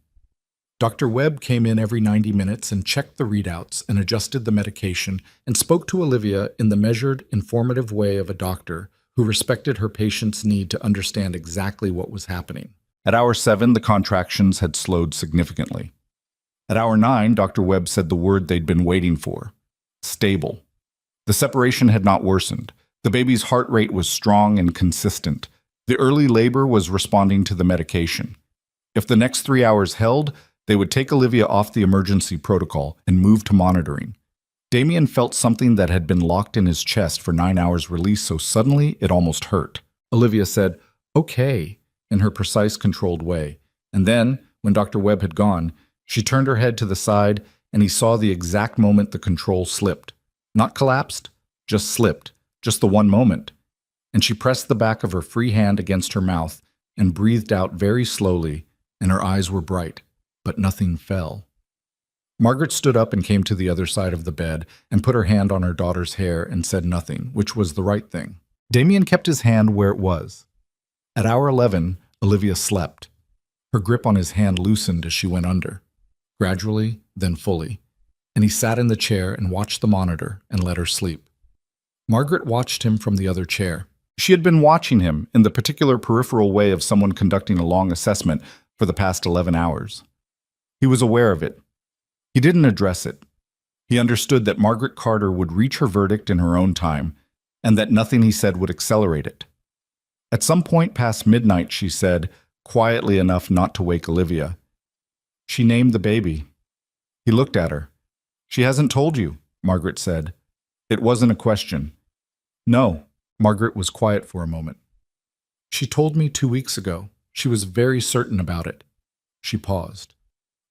Dr. Webb came in every 90 minutes and checked the readouts and adjusted the medication and spoke to Olivia in the measured, informative way of a doctor who respected her patient's need to understand exactly what was happening. At hour 7, the contractions had slowed significantly. At hour 9, Dr. Webb said the word they'd been waiting for: stable. The separation had not worsened. The baby's heart rate was strong and consistent. The early labor was responding to the medication. If the next 3 hours held, they would take Olivia off the emergency protocol and move to monitoring. Damien felt something that had been locked in his chest for 9 hours release so suddenly it almost hurt. Olivia said, "Okay," in her precise, controlled way. And then, when Dr. Webb had gone, she turned her head to the side and he saw the exact moment the control slipped. Not collapsed, just slipped, just the one moment. And she pressed the back of her free hand against her mouth and breathed out very slowly, and her eyes were bright, but nothing fell. Margaret stood up and came to the other side of the bed and put her hand on her daughter's hair and said nothing, which was the right thing. Damien kept his hand where it was. At hour 11, Olivia slept. Her grip on his hand loosened as she went under, gradually, then fully, and he sat in the chair and watched the monitor and let her sleep. Margaret watched him from the other chair. She had been watching him in the particular peripheral way of someone conducting a long assessment for the past 11 hours. He was aware of it. He didn't address it. He understood that Margaret Carter would reach her verdict in her own time, and that nothing he said would accelerate it. At some point past midnight, she said, quietly enough not to wake Olivia, "She named the baby." He looked at her. She hasn't told you, Margaret said. It wasn't a question. No. Margaret was quiet for a moment. She told me 2 weeks ago. She was very certain about it. She paused.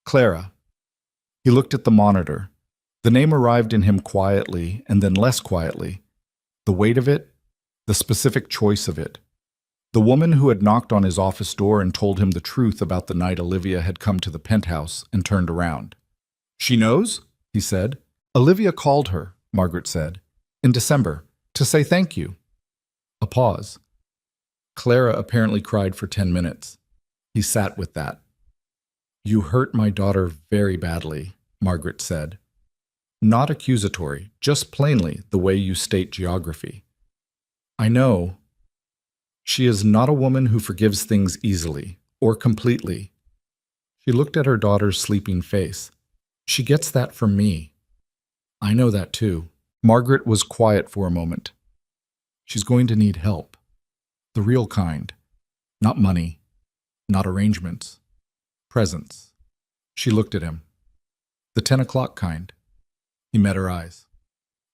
Clara. He looked at the monitor. The name arrived in him quietly and then less quietly. The weight of it, the specific choice of it. The woman who had knocked on his office door and told him the truth about the night Olivia had come to the penthouse and turned around. She knows? He said. Olivia called her, Margaret said, in December, to say thank you. A pause. Clara apparently cried for 10 minutes. He sat with that. You hurt my daughter very badly, Margaret said. Not accusatory, just plainly the way you state geography. I know. She is not a woman who forgives things easily, or completely. She looked at her daughter's sleeping face. She gets that from me. I know that too. Margaret was quiet for a moment. She's going to need help. The real kind. Not money. Not arrangements. Presence. She looked at him. The 10 o'clock kind. He met her eyes.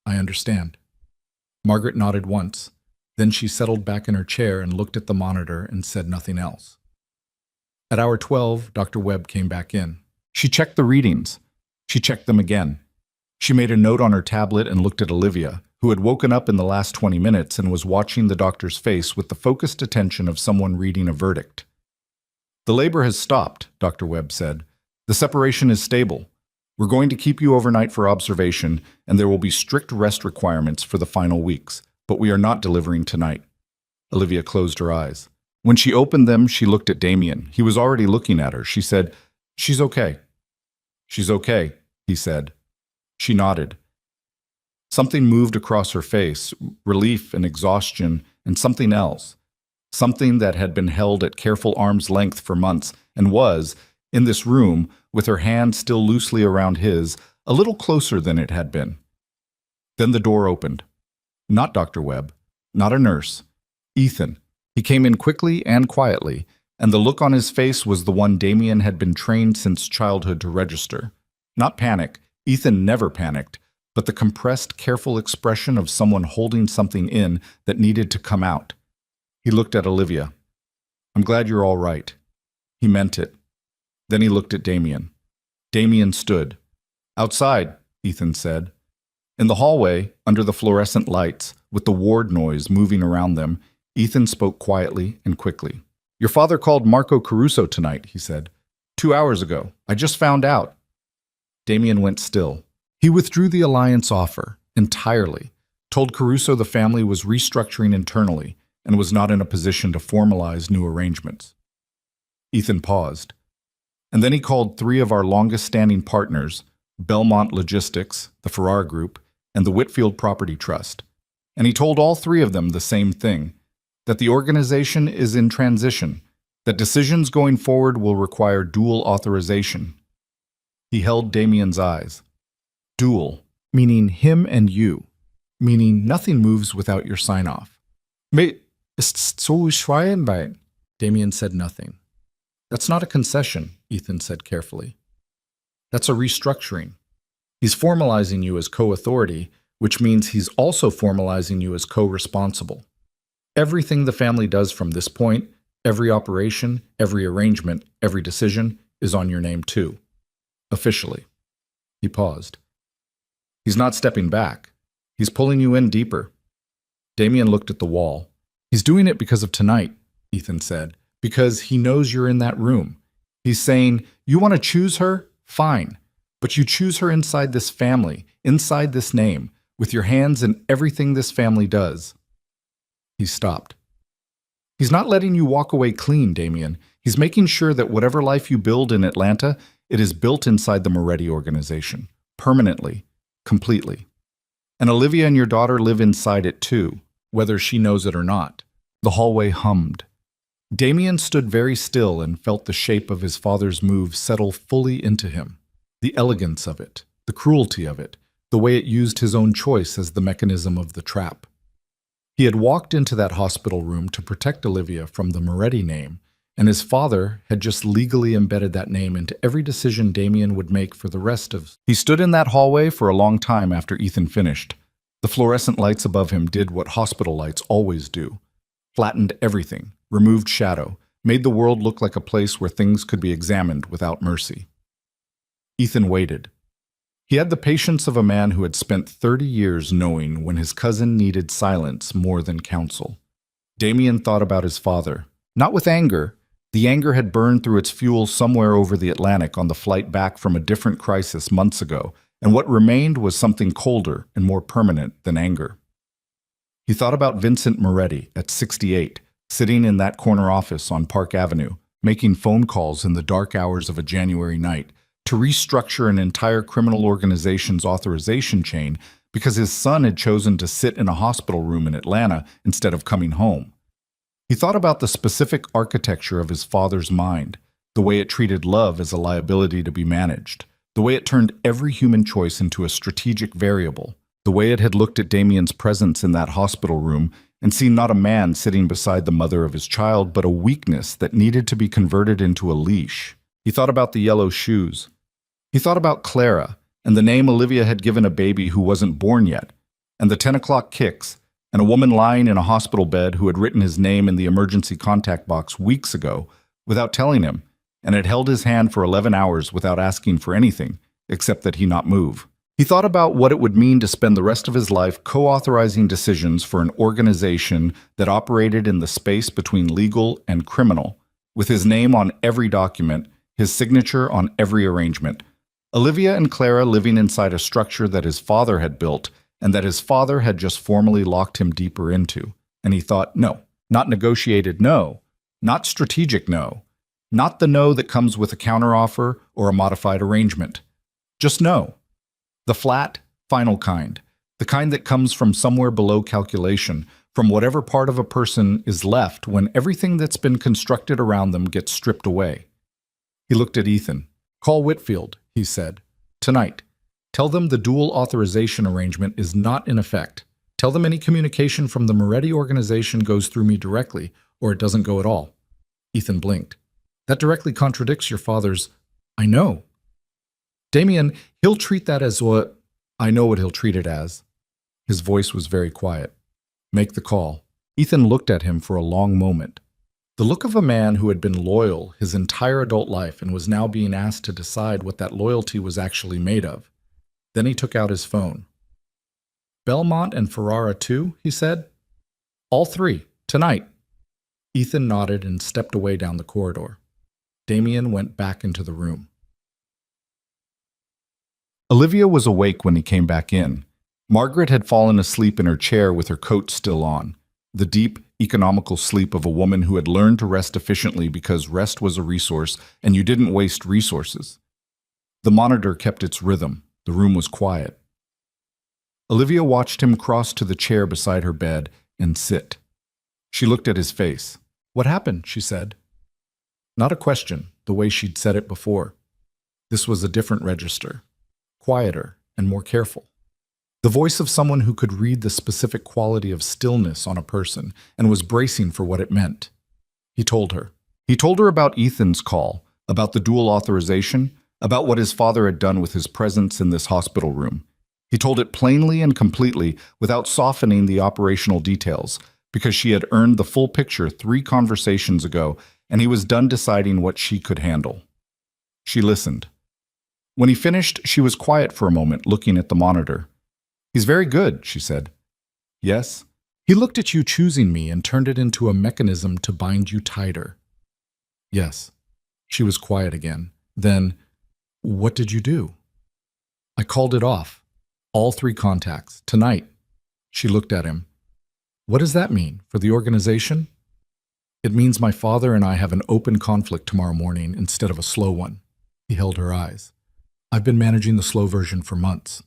I understand. Margaret nodded once. Then she settled back in her chair and looked at the monitor and said nothing else. At hour 12, Dr. Webb came back in. She checked the readings. She checked them again. She made a note on her tablet and looked at Olivia, who had woken up in the last 20 minutes and was watching the doctor's face with the focused attention of someone reading a verdict. The labor has stopped, Dr. Webb said. The separation is stable. We're going to keep you overnight for observation, and there will be strict rest requirements for the final weeks, but we are not delivering tonight. Olivia closed her eyes. When she opened them, she looked at Damien. He was already looking at her. She said, She's okay. She's okay, he said. She nodded. Something moved across her face, relief and exhaustion, and something else. Something that had been held at careful arm's length for months and was, in this room, with her hand still loosely around his, a little closer than it had been. Then the door opened. Not Dr. Webb, not a nurse. Ethan. He came in quickly and quietly, and the look on his face was the one Damien had been trained since childhood to register. Not panic. Ethan never panicked, but the compressed, careful expression of someone holding something in that needed to come out. He looked at Olivia. I'm glad you're all right. He meant it. Then he looked at Damien. Damien stood. Outside, Ethan said. In the hallway, under the fluorescent lights, with the ward noise moving around them, Ethan spoke quietly and quickly. Your father called Marco Caruso tonight, he said. 2 hours ago. I just found out. Damien went still. He withdrew the alliance offer entirely, told Caruso the family was restructuring internally and was not in a position to formalize new arrangements. Ethan paused. And then he called 3 of our longest-standing partners, Belmont Logistics, the Farrar Group, and the Whitfield Property Trust. And he told all 3 of them the same thing, that the organization is in transition, that decisions going forward will require dual authorization. He held Damien's eyes. Dual, meaning him and you, meaning nothing moves without your sign-off. Mir ist so schreienbein. Damien said nothing. That's not a concession, Ethan said carefully. That's a restructuring. He's formalizing you as co-authority, which means he's also formalizing you as co-responsible. Everything the family does from this point, every operation, every arrangement, every decision, is on your name too. Officially. He paused. He's not stepping back. He's pulling you in deeper. Damien looked at the wall. He's doing it because of tonight, Ethan said, because he knows you're in that room. He's saying, you want to choose her? Fine. But you choose her inside this family, inside this name, with your hands in everything this family does. He stopped. He's not letting you walk away clean, Damien. He's making sure that whatever life you build in Atlanta, it is built inside the Moretti organization, permanently, completely. And Olivia and your daughter live inside it too, whether she knows it or not. The hallway hummed. Damien stood very still and felt the shape of his father's move settle fully into him. The elegance of it, the cruelty of it, the way it used his own choice as the mechanism of the trap. He had walked into that hospital room to protect Olivia from the Moretti name, and his father had just legally embedded that name into every decision Damien would make for the rest of. He stood in that hallway for a long time after Ethan finished. The fluorescent lights above him did what hospital lights always do. Flattened everything, removed shadow, made the world look like a place where things could be examined without mercy. Ethan waited. He had the patience of a man who had spent 30 years knowing when his cousin needed silence more than counsel. Damien thought about his father, not with anger. The anger had burned through its fuel somewhere over the Atlantic on the flight back from a different crisis months ago, and what remained was something colder and more permanent than anger. He thought about Vincent Moretti at 68, sitting in that corner office on Park Avenue, making phone calls in the dark hours of a January night to restructure an entire criminal organization's authorization chain because his son had chosen to sit in a hospital room in Atlanta instead of coming home. He thought about the specific architecture of his father's mind, the way it treated love as a liability to be managed, the way it turned every human choice into a strategic variable, the way it had looked at Damien's presence in that hospital room and seen not a man sitting beside the mother of his child, but a weakness that needed to be converted into a leash. He thought about the yellow shoes. He thought about Clara and the name Olivia had given a baby who wasn't born yet, and the 10 o'clock kicks, and a woman lying in a hospital bed who had written his name in the emergency contact box weeks ago without telling him, and had held his hand for 11 hours without asking for anything, except that he not move. He thought about what it would mean to spend the rest of his life co-authorizing decisions for an organization that operated in the space between legal and criminal, with his name on every document, his signature on every arrangement. Olivia and Clara living inside a structure that his father had built and that his father had just formally locked him deeper into. And he thought, no, not negotiated no, not strategic no, not the no that comes with a counteroffer or a modified arrangement. Just no. The flat, final kind, the kind that comes from somewhere below calculation, from whatever part of a person is left when everything that's been constructed around them gets stripped away. He looked at Ethan. Call Whitfield, he said. Tonight. Tell them the dual authorization arrangement is not in effect. Tell them any communication from the Moretti organization goes through me directly, or it doesn't go at all. Ethan blinked. That directly contradicts your father's, I know. Damien, he'll treat that as what I know what he'll treat it as. His voice was very quiet. Make the call. Ethan looked at him for a long moment. The look of a man who had been loyal his entire adult life and was now being asked to decide what that loyalty was actually made of. Then he took out his phone. Belmont and Ferrara too, he said. All three, tonight. Ethan nodded and stepped away down the corridor. Damien went back into the room. Olivia was awake when he came back in. Margaret had fallen asleep in her chair with her coat still on, the deep, economical sleep of a woman who had learned to rest efficiently because rest was a resource and you didn't waste resources. The monitor kept its rhythm. The room was quiet. Olivia watched him cross to the chair beside her bed and sit. She looked at his face. What happened? She said. Not a question, the way she'd said it before. This was a different register, quieter and more careful. The voice of someone who could read the specific quality of stillness on a person and was bracing for what it meant. He told her. He told her about Ethan's call, about the dual authorization, about what his father had done with his presence in this hospital room. He told it plainly and completely without softening the operational details, because she had earned the full picture 3 conversations ago, and he was done deciding what she could handle. She listened. When he finished, she was quiet for a moment, looking at the monitor. He's very good, she said. Yes. He looked at you choosing me and turned it into a mechanism to bind you tighter. Yes. She was quiet again. Then, what did you do? I called it off. All 3 contacts. Tonight. She looked at him. What does that mean for the organization? It means my father and I have an open conflict tomorrow morning instead of a slow one. He held her eyes. I've been managing the slow version for months.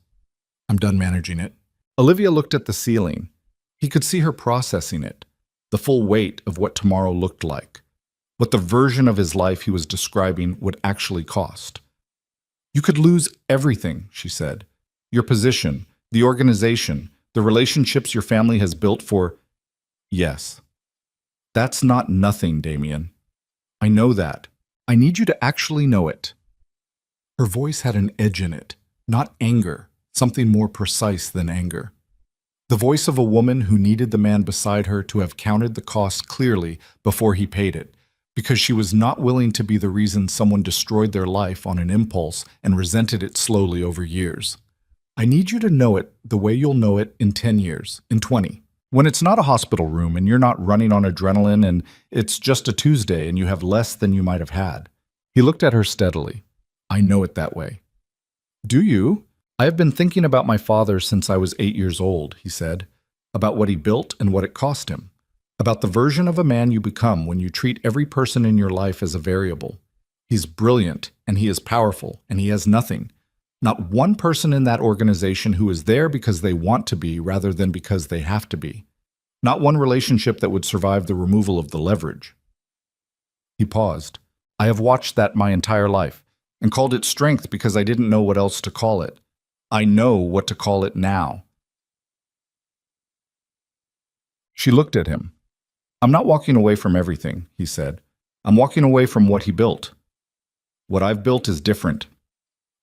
I'm done managing it. Olivia looked at the ceiling. He could see her processing it, the full weight of what tomorrow looked like, what the version of his life he was describing would actually cost. You could lose everything, she said. Your position, the organization, the relationships your family has built for... Yes. That's not nothing, Damien. I know that. I need you to actually know it. Her voice had an edge in it, not anger, something more precise than anger. The voice of a woman who needed the man beside her to have counted the cost clearly before he paid it, because she was not willing to be the reason someone destroyed their life on an impulse and resented it slowly over years. I need you to know it the way you'll know it in 10 years, in 20. When it's not a hospital room and you're not running on adrenaline and it's just a Tuesday and you have less than you might have had. He looked at her steadily. I know it that way. Do you? I have been thinking about my father since I was 8 years old, he said, about what he built and what it cost him, about the version of a man you become when you treat every person in your life as a variable. He's brilliant, and he is powerful, and he has nothing. Not one person in that organization who is there because they want to be rather than because they have to be. Not one relationship that would survive the removal of the leverage. He paused. I have watched that my entire life, and called it strength because I didn't know what else to call it. I know what to call it now. She looked at him. I'm not walking away from everything, he said. I'm walking away from what he built. What I've built is different.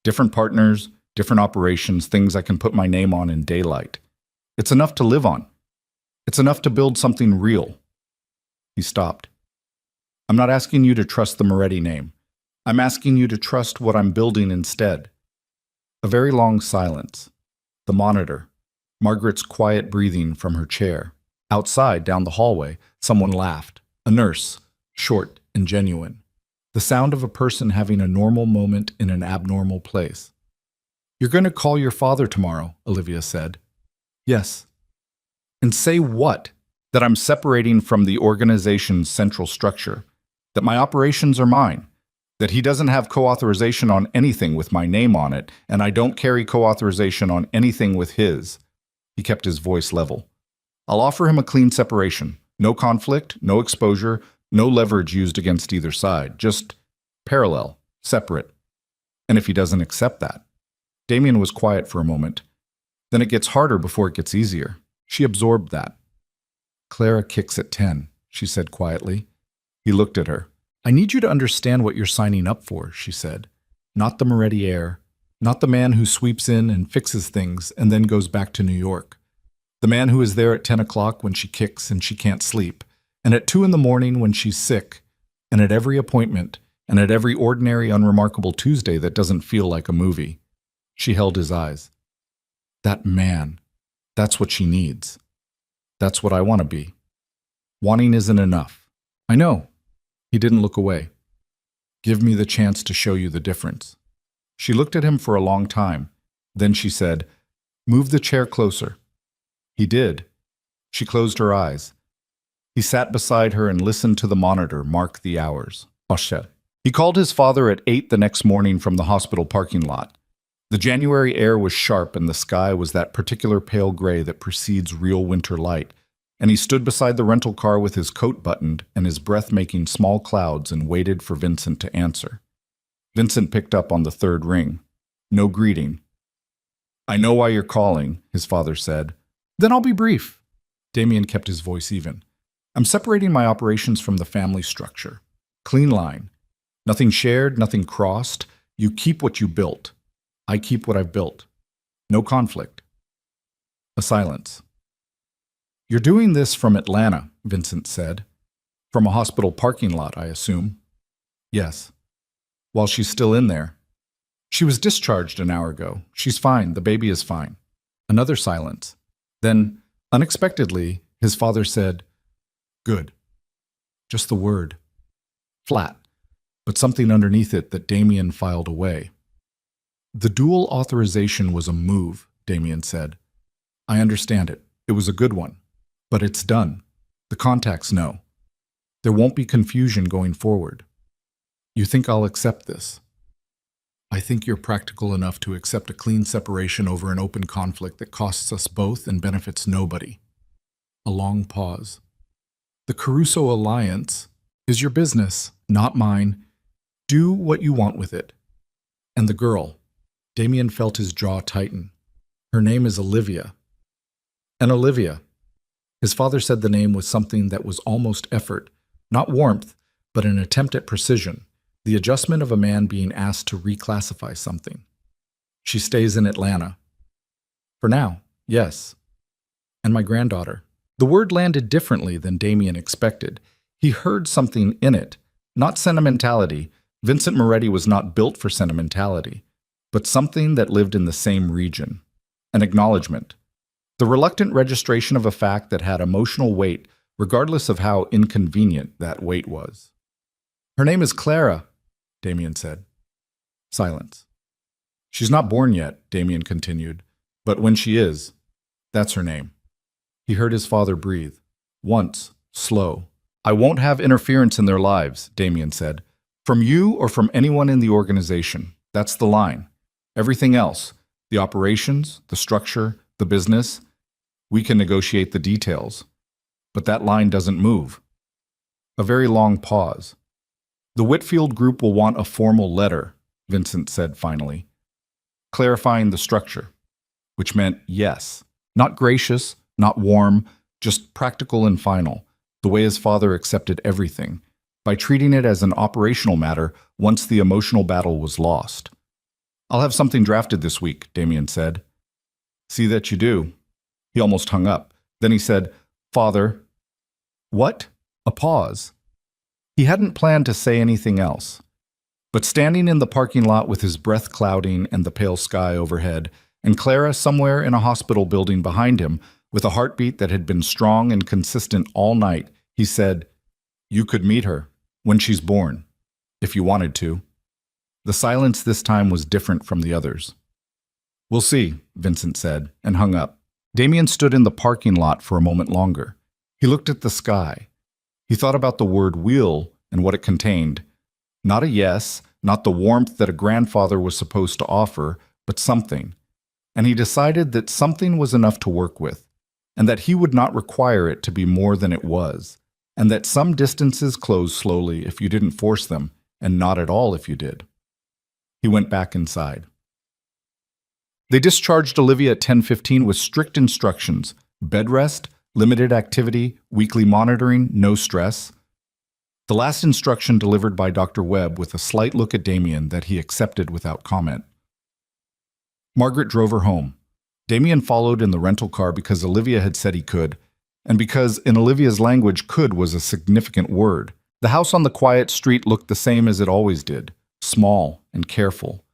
Different partners, different operations, things I can put my name on in daylight. It's enough to live on. It's enough to build something real. He stopped. I'm not asking you to trust the Moretti name. I'm asking you to trust what I'm building instead. A very long silence. The monitor. Margaret's quiet breathing from her chair. Outside, down the hallway, someone laughed. A nurse, short and genuine. The sound of a person having a normal moment in an abnormal place. You're going to call your father tomorrow, Olivia said. Yes. And say what? That I'm separating from the organization's central structure. That my operations are mine. That he doesn't have co-authorization on anything with my name on it, and I don't carry co-authorization on anything with his. He kept his voice level. I'll offer him a clean separation. No conflict, no exposure, no leverage used against either side. Just parallel, separate. And if he doesn't accept that? Damien was quiet for a moment. Then it gets harder before it gets easier. She absorbed that. Clara kicks at 10, she said quietly. He looked at her. I need you to understand what you're signing up for, she said. Not the Moretti heir. Not the man who sweeps in and fixes things and then goes back to New York. The man who is there at 10 o'clock when she kicks and she can't sleep, and at 2 in the morning when she's sick, and at every appointment, and at every ordinary, unremarkable Tuesday that doesn't feel like a movie. She held his eyes. That man. That's what she needs. That's what I want to be. Wanting isn't enough. I know. He didn't look away. Give me the chance to show you the difference. She looked at him for a long time. Then she said, Move the chair closer. He did. She closed her eyes. He sat beside her and listened to the monitor mark the hours. Oshet. He called his father at 8 the next morning from the hospital parking lot. The January air was sharp and the sky was that particular pale gray that precedes real winter light, and he stood beside the rental car with his coat buttoned and his breath making small clouds and waited for Vincent to answer. Vincent picked up on the third ring. No greeting. I know why you're calling, his father said. Then I'll be brief. Damien kept his voice even. I'm separating my operations from the family structure. Clean line. Nothing shared, nothing crossed. You keep what you built. I keep what I've built. No conflict. A silence. You're doing this from Atlanta, Vincent said. From a hospital parking lot, I assume. Yes. While she's still in there. She was discharged an hour ago. She's fine. The baby is fine. Another silence. Then, unexpectedly, his father said, Good. Just the word. Flat. But something underneath it that Damien filed away. The dual authorization was a move, Damien said. I understand it. It was a good one. But it's done. The contacts know. There won't be confusion going forward. You think I'll accept this? I think you're practical enough to accept a clean separation over an open conflict that costs us both and benefits nobody. A long pause. The Caruso Alliance is your business, not mine. Do what you want with it. And the girl. Damien felt his jaw tighten. Her name is Olivia. And Olivia. His father said the name with something that was almost effort, not warmth, but an attempt at precision, the adjustment of a man being asked to reclassify something. She stays in Atlanta. For now, yes. And my granddaughter. The word landed differently than Damien expected. He heard something in it, not sentimentality. Vincent Moretti was not built for sentimentality, but something that lived in the same region. An acknowledgement. The reluctant registration of a fact that had emotional weight, regardless of how inconvenient that weight was. Her name is Clara, Damien said. Silence. She's not born yet, Damien continued, but when she is, that's her name. He heard his father breathe. Once, slow. I won't have interference in their lives, Damien said. From you or from anyone in the organization. That's the line. Everything else, the operations, the structure, the business, we can negotiate the details. But that line doesn't move. A very long pause. The Whitfield group will want a formal letter, Vincent said finally, clarifying the structure, which meant yes, not gracious, not warm, just practical and final, the way his father accepted everything, by treating it as an operational matter once the emotional battle was lost. I'll have something drafted this week, Damien said. See that you do. He almost hung up. Then he said, Father. What? A pause. He hadn't planned to say anything else. But standing in the parking lot with his breath clouding and the pale sky overhead, and Clara somewhere in a hospital building behind him, with a heartbeat that had been strong and consistent all night, he said, You could meet her, when she's born, if you wanted to. The silence this time was different from the others. We'll see, Vincent said, and hung up. Damien stood in the parking lot for a moment longer. He looked at the sky. He thought about the word will and what it contained. Not a yes, not the warmth that a grandfather was supposed to offer, but something. And he decided that something was enough to work with, and that he would not require it to be more than it was, and that some distances close slowly if you didn't force them, and not at all if you did. He went back inside. They discharged Olivia at 10:15 with strict instructions: bed rest, limited activity, weekly monitoring, no stress. The last instruction delivered by Dr. Webb with a slight look at Damien that he accepted without comment. Margaret drove her home. Damien followed in the rental car because Olivia had said he could, and because in Olivia's language could was a significant word. The house on the quiet street looked the same as it always did, small and careful.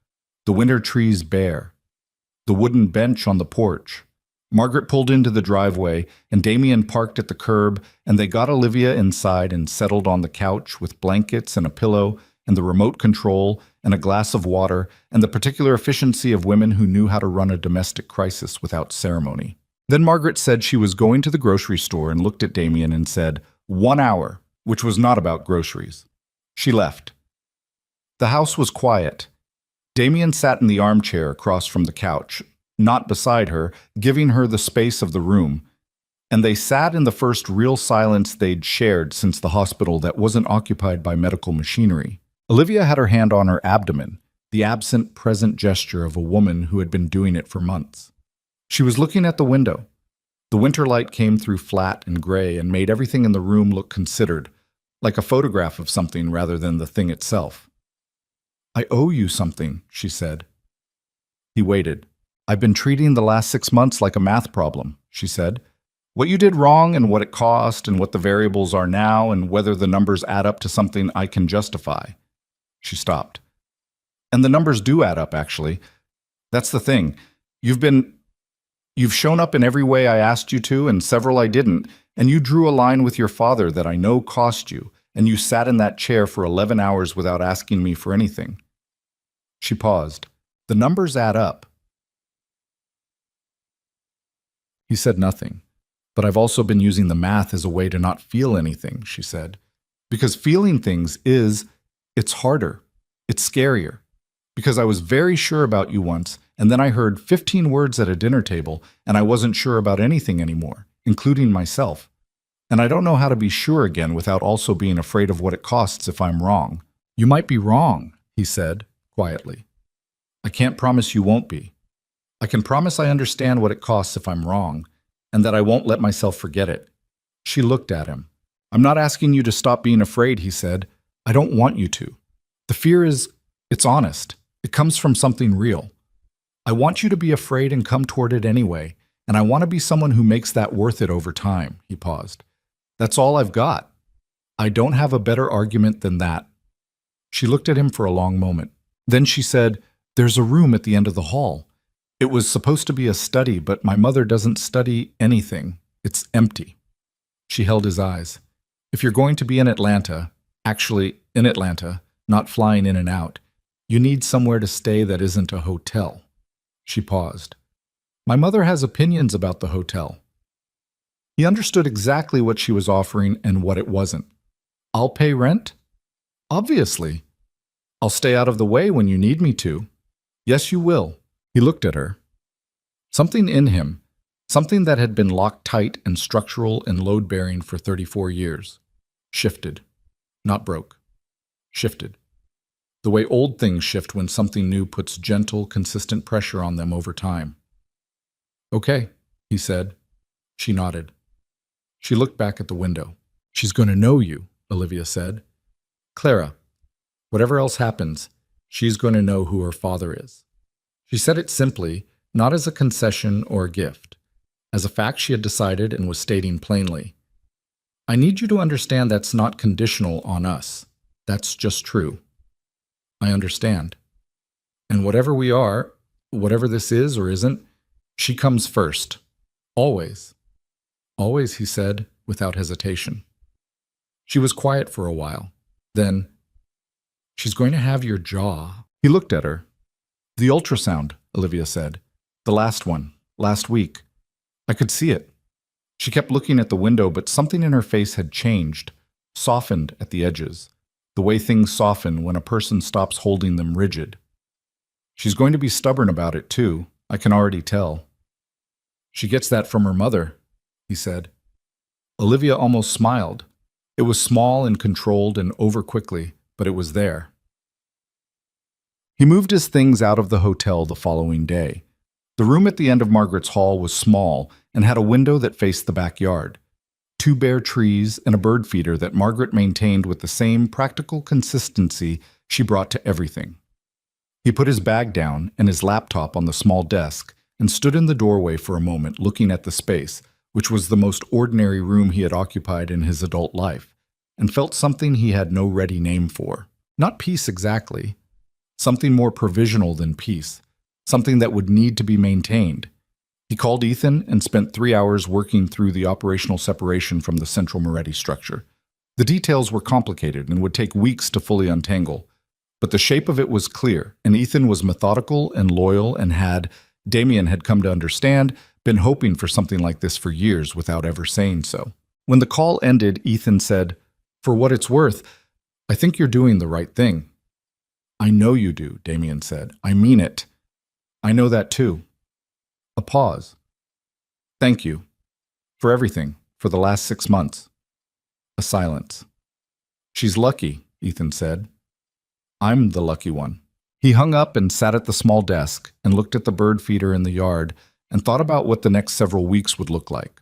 The winter trees bare. The wooden bench on the porch. Margaret pulled into the driveway, and Damien parked at the curb, and they got Olivia inside and settled on the couch with blankets and a pillow and the remote control and a glass of water and the particular efficiency of women who knew how to run a domestic crisis without ceremony. Then Margaret said she was going to the grocery store and looked at Damien and said, 1 hour, which was not about groceries. She left. The house was quiet. Damien sat in the armchair across from the couch, not beside her, giving her the space of the room, and they sat in the first real silence they'd shared since the hospital that wasn't occupied by medical machinery. Olivia had her hand on her abdomen, the absent, present gesture of a woman who had been doing it for months. She was looking at the window. The winter light came through flat and gray and made everything in the room look considered, like a photograph of something rather than the thing itself. I owe you something, she said. He waited. I've been treating the last 6 months like a math problem, she said. What you did wrong and what it cost and what the variables are now and whether the numbers add up to something I can justify. She stopped. And the numbers do add up, actually. That's the thing. You've shown up in every way I asked you to and several I didn't, and you drew a line with your father that I know cost you, and you sat in that chair for 11 hours without asking me for anything. She paused. The numbers add up. He said nothing. But I've also been using the math as a way to not feel anything, she said. Because feeling things it's harder. It's scarier. Because I was very sure about you once, and then I heard 15 words at a dinner table, and I wasn't sure about anything anymore, including myself. And I don't know how to be sure again without also being afraid of what it costs if I'm wrong. You might be wrong, he said, quietly. I can't promise you won't be. I can promise I understand what it costs if I'm wrong, and that I won't let myself forget it. She looked at him. I'm not asking you to stop being afraid, he said. I don't want you to. The fear is, it's honest. It comes from something real. I want you to be afraid and come toward it anyway, and I want to be someone who makes that worth it over time." He paused. "That's all I've got. I don't have a better argument than that." She looked at him for a long moment. Then she said, "There's a room at the end of the hall. It was supposed to be a study, but my mother doesn't study anything. It's empty." She held his eyes. "If you're going to be in Atlanta, actually in Atlanta, not flying in and out, you need somewhere to stay that isn't a hotel." She paused. "My mother has opinions about the hotel." He understood exactly what she was offering and what it wasn't. "I'll pay rent?" "Obviously. I'll stay out of the way when you need me to." "Yes, you will." He looked at her. Something in him, something that had been locked tight and structural and load-bearing for 34 years, shifted. Not broke. Shifted. The way old things shift when something new puts gentle, consistent pressure on them over time. "Okay," he said. She nodded. She looked back at the window. "She's going to know you," Olivia said. "Clara, whatever else happens, she's going to know who her father is." She said it simply, not as a concession or a gift, as a fact she had decided and was stating plainly. "I need you to understand that's not conditional on us. That's just true. I understand. And whatever we are, whatever this is or isn't, she comes first. Always." "Always," he said, without hesitation. She was quiet for a while. Then, "She's going to have your jaw." He looked at her. "The ultrasound," Olivia said. "The last one, last week. I could see it." She kept looking at the window, but something in her face had changed, softened at the edges, the way things soften when a person stops holding them rigid. "She's going to be stubborn about it, too. I can already tell." "She gets that from her mother," he said. Olivia almost smiled. It was small and controlled and over quickly, but it was there. He moved his things out of the hotel the following day. The room at the end of Margaret's hall was small and had a window that faced the backyard. 2 bare trees and a bird feeder that Margaret maintained with the same practical consistency she brought to everything. He put his bag down and his laptop on the small desk and stood in the doorway for a moment looking at the space, which was the most ordinary room he had occupied in his adult life, and felt something he had no ready name for. Not peace exactly. Something more provisional than peace. Something that would need to be maintained. He called Ethan and spent 3 hours working through the operational separation from the central Moretti structure. The details were complicated and would take weeks to fully untangle, but the shape of it was clear, and Ethan was methodical and loyal and had, Damien had come to understand, been hoping for something like this for years without ever saying so. When the call ended, Ethan said, "For what it's worth, I think you're doing the right thing." "I know you do," Damien said. "I mean it. I know that too." A pause. "Thank you. For everything. For the last 6 months." A silence. "She's lucky," Ethan said. "I'm the lucky one." He hung up and sat at the small desk and looked at the bird feeder in the yard and thought about what the next several weeks would look like.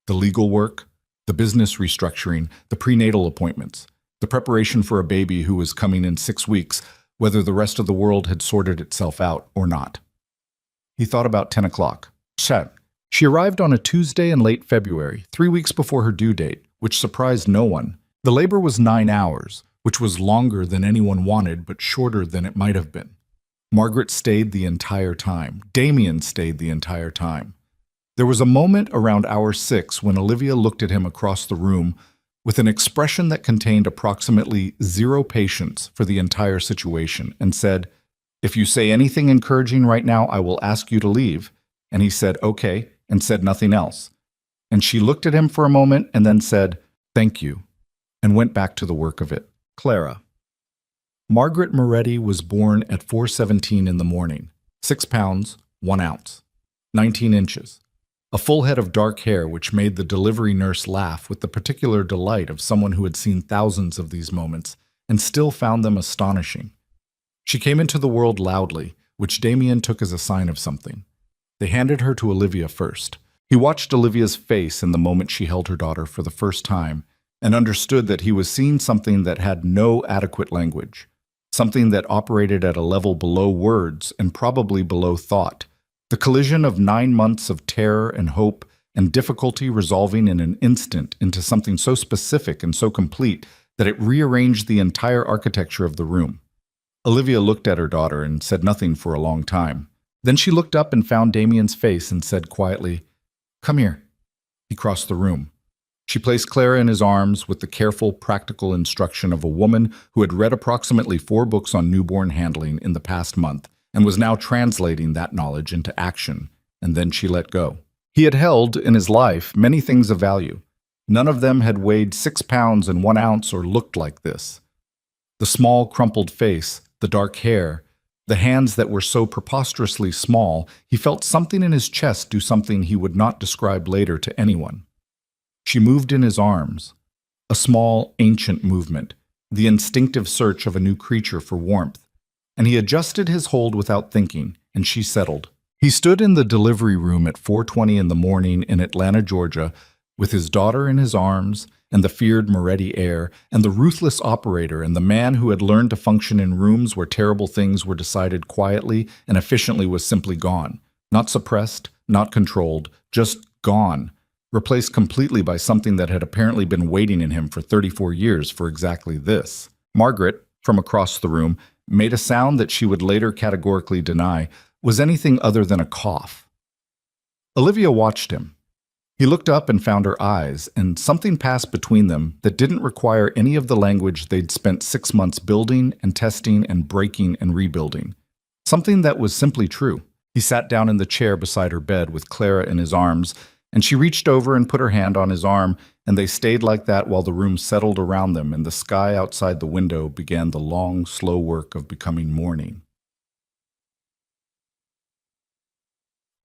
The legal work, the business restructuring, the prenatal appointments, the preparation for a baby who was coming in 6 weeks, whether the rest of the world had sorted itself out or not. He thought about 10 o'clock. She arrived on a Tuesday in late February, 3 weeks before her due date, which surprised no one. The labor was 9 hours, which was longer than anyone wanted, but shorter than it might have been. Margaret stayed the entire time. Damien stayed the entire time. There was a moment around hour 6 when Olivia looked at him across the room with an expression that contained approximately 0 patience for the entire situation and said, "If you say anything encouraging right now, I will ask you to leave." And he said, "Okay," and said nothing else. And she looked at him for a moment and then said, "Thank you," and went back to the work of it. Clara. Margaret Moretti was born at 4:17 in the morning, 6 pounds, 1 ounce, 19 inches. A full head of dark hair which made the delivery nurse laugh with the particular delight of someone who had seen thousands of these moments and still found them astonishing. She came into the world loudly, which Damien took as a sign of something. They handed her to Olivia first. He watched Olivia's face in the moment she held her daughter for the first time and understood that he was seeing something that had no adequate language, something that operated at a level below words and probably below thought. The collision of 9 months of terror and hope and difficulty resolving in an instant into something so specific and so complete that it rearranged the entire architecture of the room. Olivia looked at her daughter and said nothing for a long time. Then she looked up and found Damien's face and said quietly, "Come here." He crossed the room. She placed Clara in his arms with the careful, practical instruction of a woman who had read approximately 4 books on newborn handling in the past month and was now translating that knowledge into action, and then she let go. He had held, in his life, many things of value. None of them had weighed 6 pounds and 1 ounce or looked like this. The small, crumpled face, the dark hair, the hands that were so preposterously small, he felt something in his chest do something he would not describe later to anyone. She moved in his arms, a small, ancient movement, the instinctive search of a new creature for warmth, and he adjusted his hold without thinking, and she settled. He stood in the delivery room at 4:20 in the morning in Atlanta, Georgia, with his daughter in his arms, and the feared Moretti heir, and the ruthless operator, and the man who had learned to function in rooms where terrible things were decided quietly and efficiently was simply gone. Not suppressed, not controlled, just gone, replaced completely by something that had apparently been waiting in him for 34 years for exactly this. Margaret, from across the room, made a sound that she would later categorically deny was anything other than a cough. Olivia watched him. He looked up and found her eyes, and something passed between them that didn't require any of the language they'd spent 6 months building and testing and breaking and rebuilding. Something that was simply true. He sat down in the chair beside her bed with Clara in his arms, and she reached over and put her hand on his arm, and they stayed like that while the room settled around them and the sky outside the window began the long, slow work of becoming morning.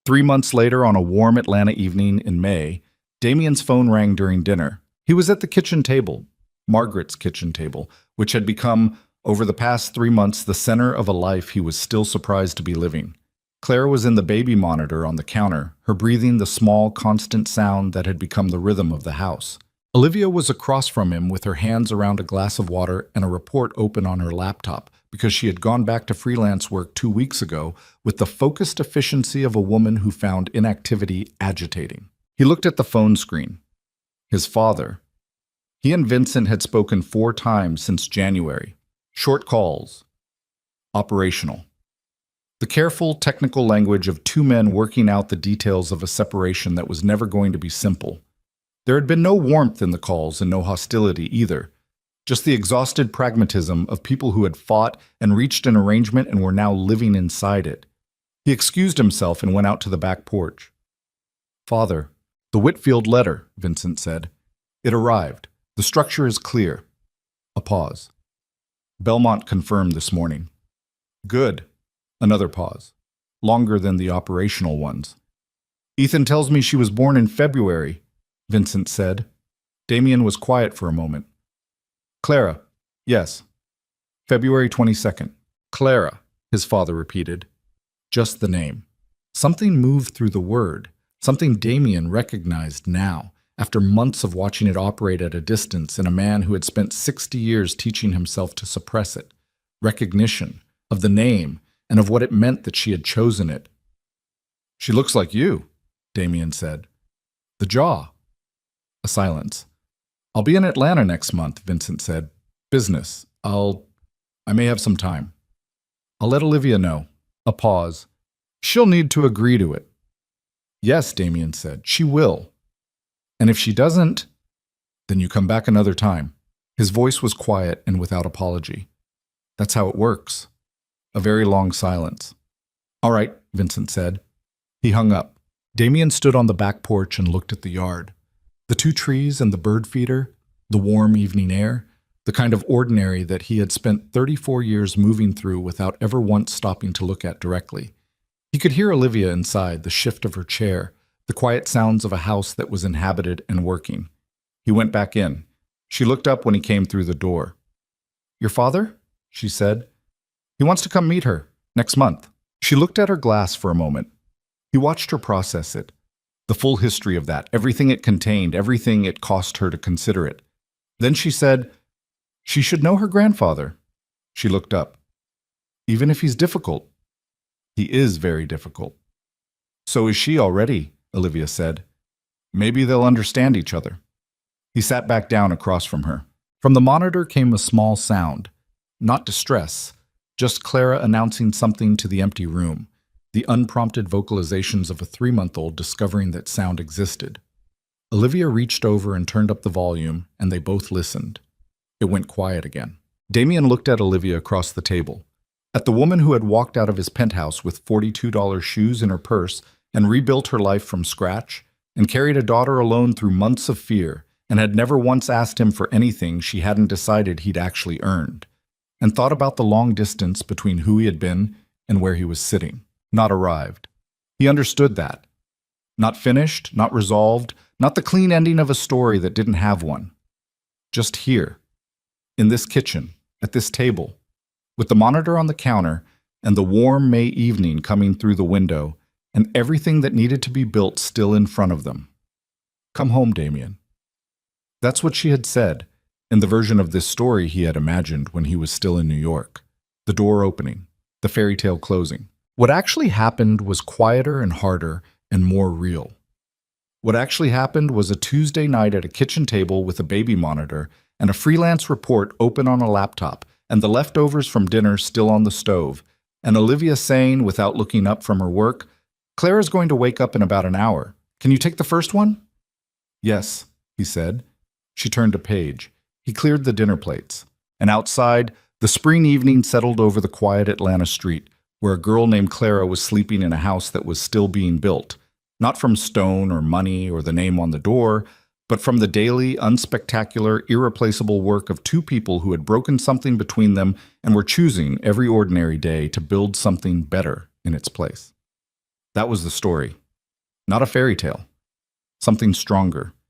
3 months later, on a warm Atlanta evening in May, Damien's phone rang during dinner. He was at the kitchen table, Margaret's kitchen table, which had become, over the past 3 months, the center of a life he was still surprised to be living. Clara was in the baby monitor on the counter, her breathing the small, constant sound that had become the rhythm of the house. Olivia was across from him with her hands around a glass of water and a report open on her laptop, because she had gone back to freelance work 2 weeks ago with the focused efficiency of a woman who found inactivity agitating. He looked at the phone screen. His father. He and Vincent had spoken 4 times since January. Short calls. Operational. The careful, technical language of 2 men working out the details of a separation that was never going to be simple. There had been no warmth in the calls and no hostility either. Just the exhausted pragmatism of people who had fought and reached an arrangement and were now living inside it. He excused himself and went out to the back porch. "Father, the Whitfield letter," Vincent said. "It arrived. The structure is clear." A pause. "Belmont confirmed this morning." "Good." Another pause. Longer than the operational ones. "Ethan tells me she was born in February," Vincent said. Damien was quiet for a moment. "Clara." "Yes." "February 22nd. "Clara," his father repeated. Just the name. Something moved through the word, something Damien recognized now, after months of watching it operate at a distance in a man who had spent 60 years teaching himself to suppress it. Recognition of the name and of what it meant that she had chosen it. "She looks like you," Damien said. "The jaw." A silence. "I'll be in Atlanta next month," Vincent said. "Business. I may have some time. I'll let Olivia know." A pause. "She'll need to agree to it." "Yes," Damien said, "she will. And if she doesn't, then you come back another time." His voice was quiet and without apology. "That's how it works." A very long silence. "All right," Vincent said. He hung up. Damien stood on the back porch and looked at the yard. The 2 trees and the bird feeder, the warm evening air, the kind of ordinary that he had spent 34 years moving through without ever once stopping to look at directly. He could hear Olivia inside, the shift of her chair, the quiet sounds of a house that was inhabited and working. He went back in. She looked up when he came through the door. "Your father?" she said. "He wants to come meet her, next month." She looked at her glass for a moment. He watched her process it. The full history of that, everything it contained, everything it cost her to consider it. Then she said, "She should know her grandfather." She looked up. "Even if he's difficult." "He is very difficult." "So is she already," Olivia said. "Maybe they'll understand each other." He sat back down across from her. From the monitor came a small sound. Not distress, just Clara announcing something to the empty room, the unprompted vocalizations of a 3-month-old discovering that sound existed. Olivia reached over and turned up the volume, and they both listened. It went quiet again. Damien looked at Olivia across the table, at the woman who had walked out of his penthouse with $42 shoes in her purse and rebuilt her life from scratch, and carried a daughter alone through months of fear, and had never once asked him for anything she hadn't decided he'd actually earned, and thought about the long distance between who he had been and where he was sitting, not arrived. He understood that. Not finished, not resolved, not the clean ending of a story that didn't have one. Just here, in this kitchen, at this table, with the monitor on the counter and the warm May evening coming through the window, and everything that needed to be built still in front of them. "Come home, Damien." That's what she had said, in the version of this story he had imagined when he was still in New York. The door opening, the fairy tale closing. What actually happened was quieter and harder and more real. What actually happened was a Tuesday night at a kitchen table with a baby monitor and a freelance report open on a laptop, and the leftovers from dinner still on the stove, and Olivia saying, without looking up from her work, "Clara's going to wake up in about an hour. Can you take the first one?" "Yes," he said. She turned a page. He cleared the dinner plates. And outside, the spring evening settled over the quiet Atlanta street, where a girl named Clara was sleeping in a house that was still being built, not from stone or money or the name on the door, but from the daily, unspectacular, irreplaceable work of two people who had broken something between them and were choosing every ordinary day to build something better in its place. That was the story. Not a fairy tale. Something stronger,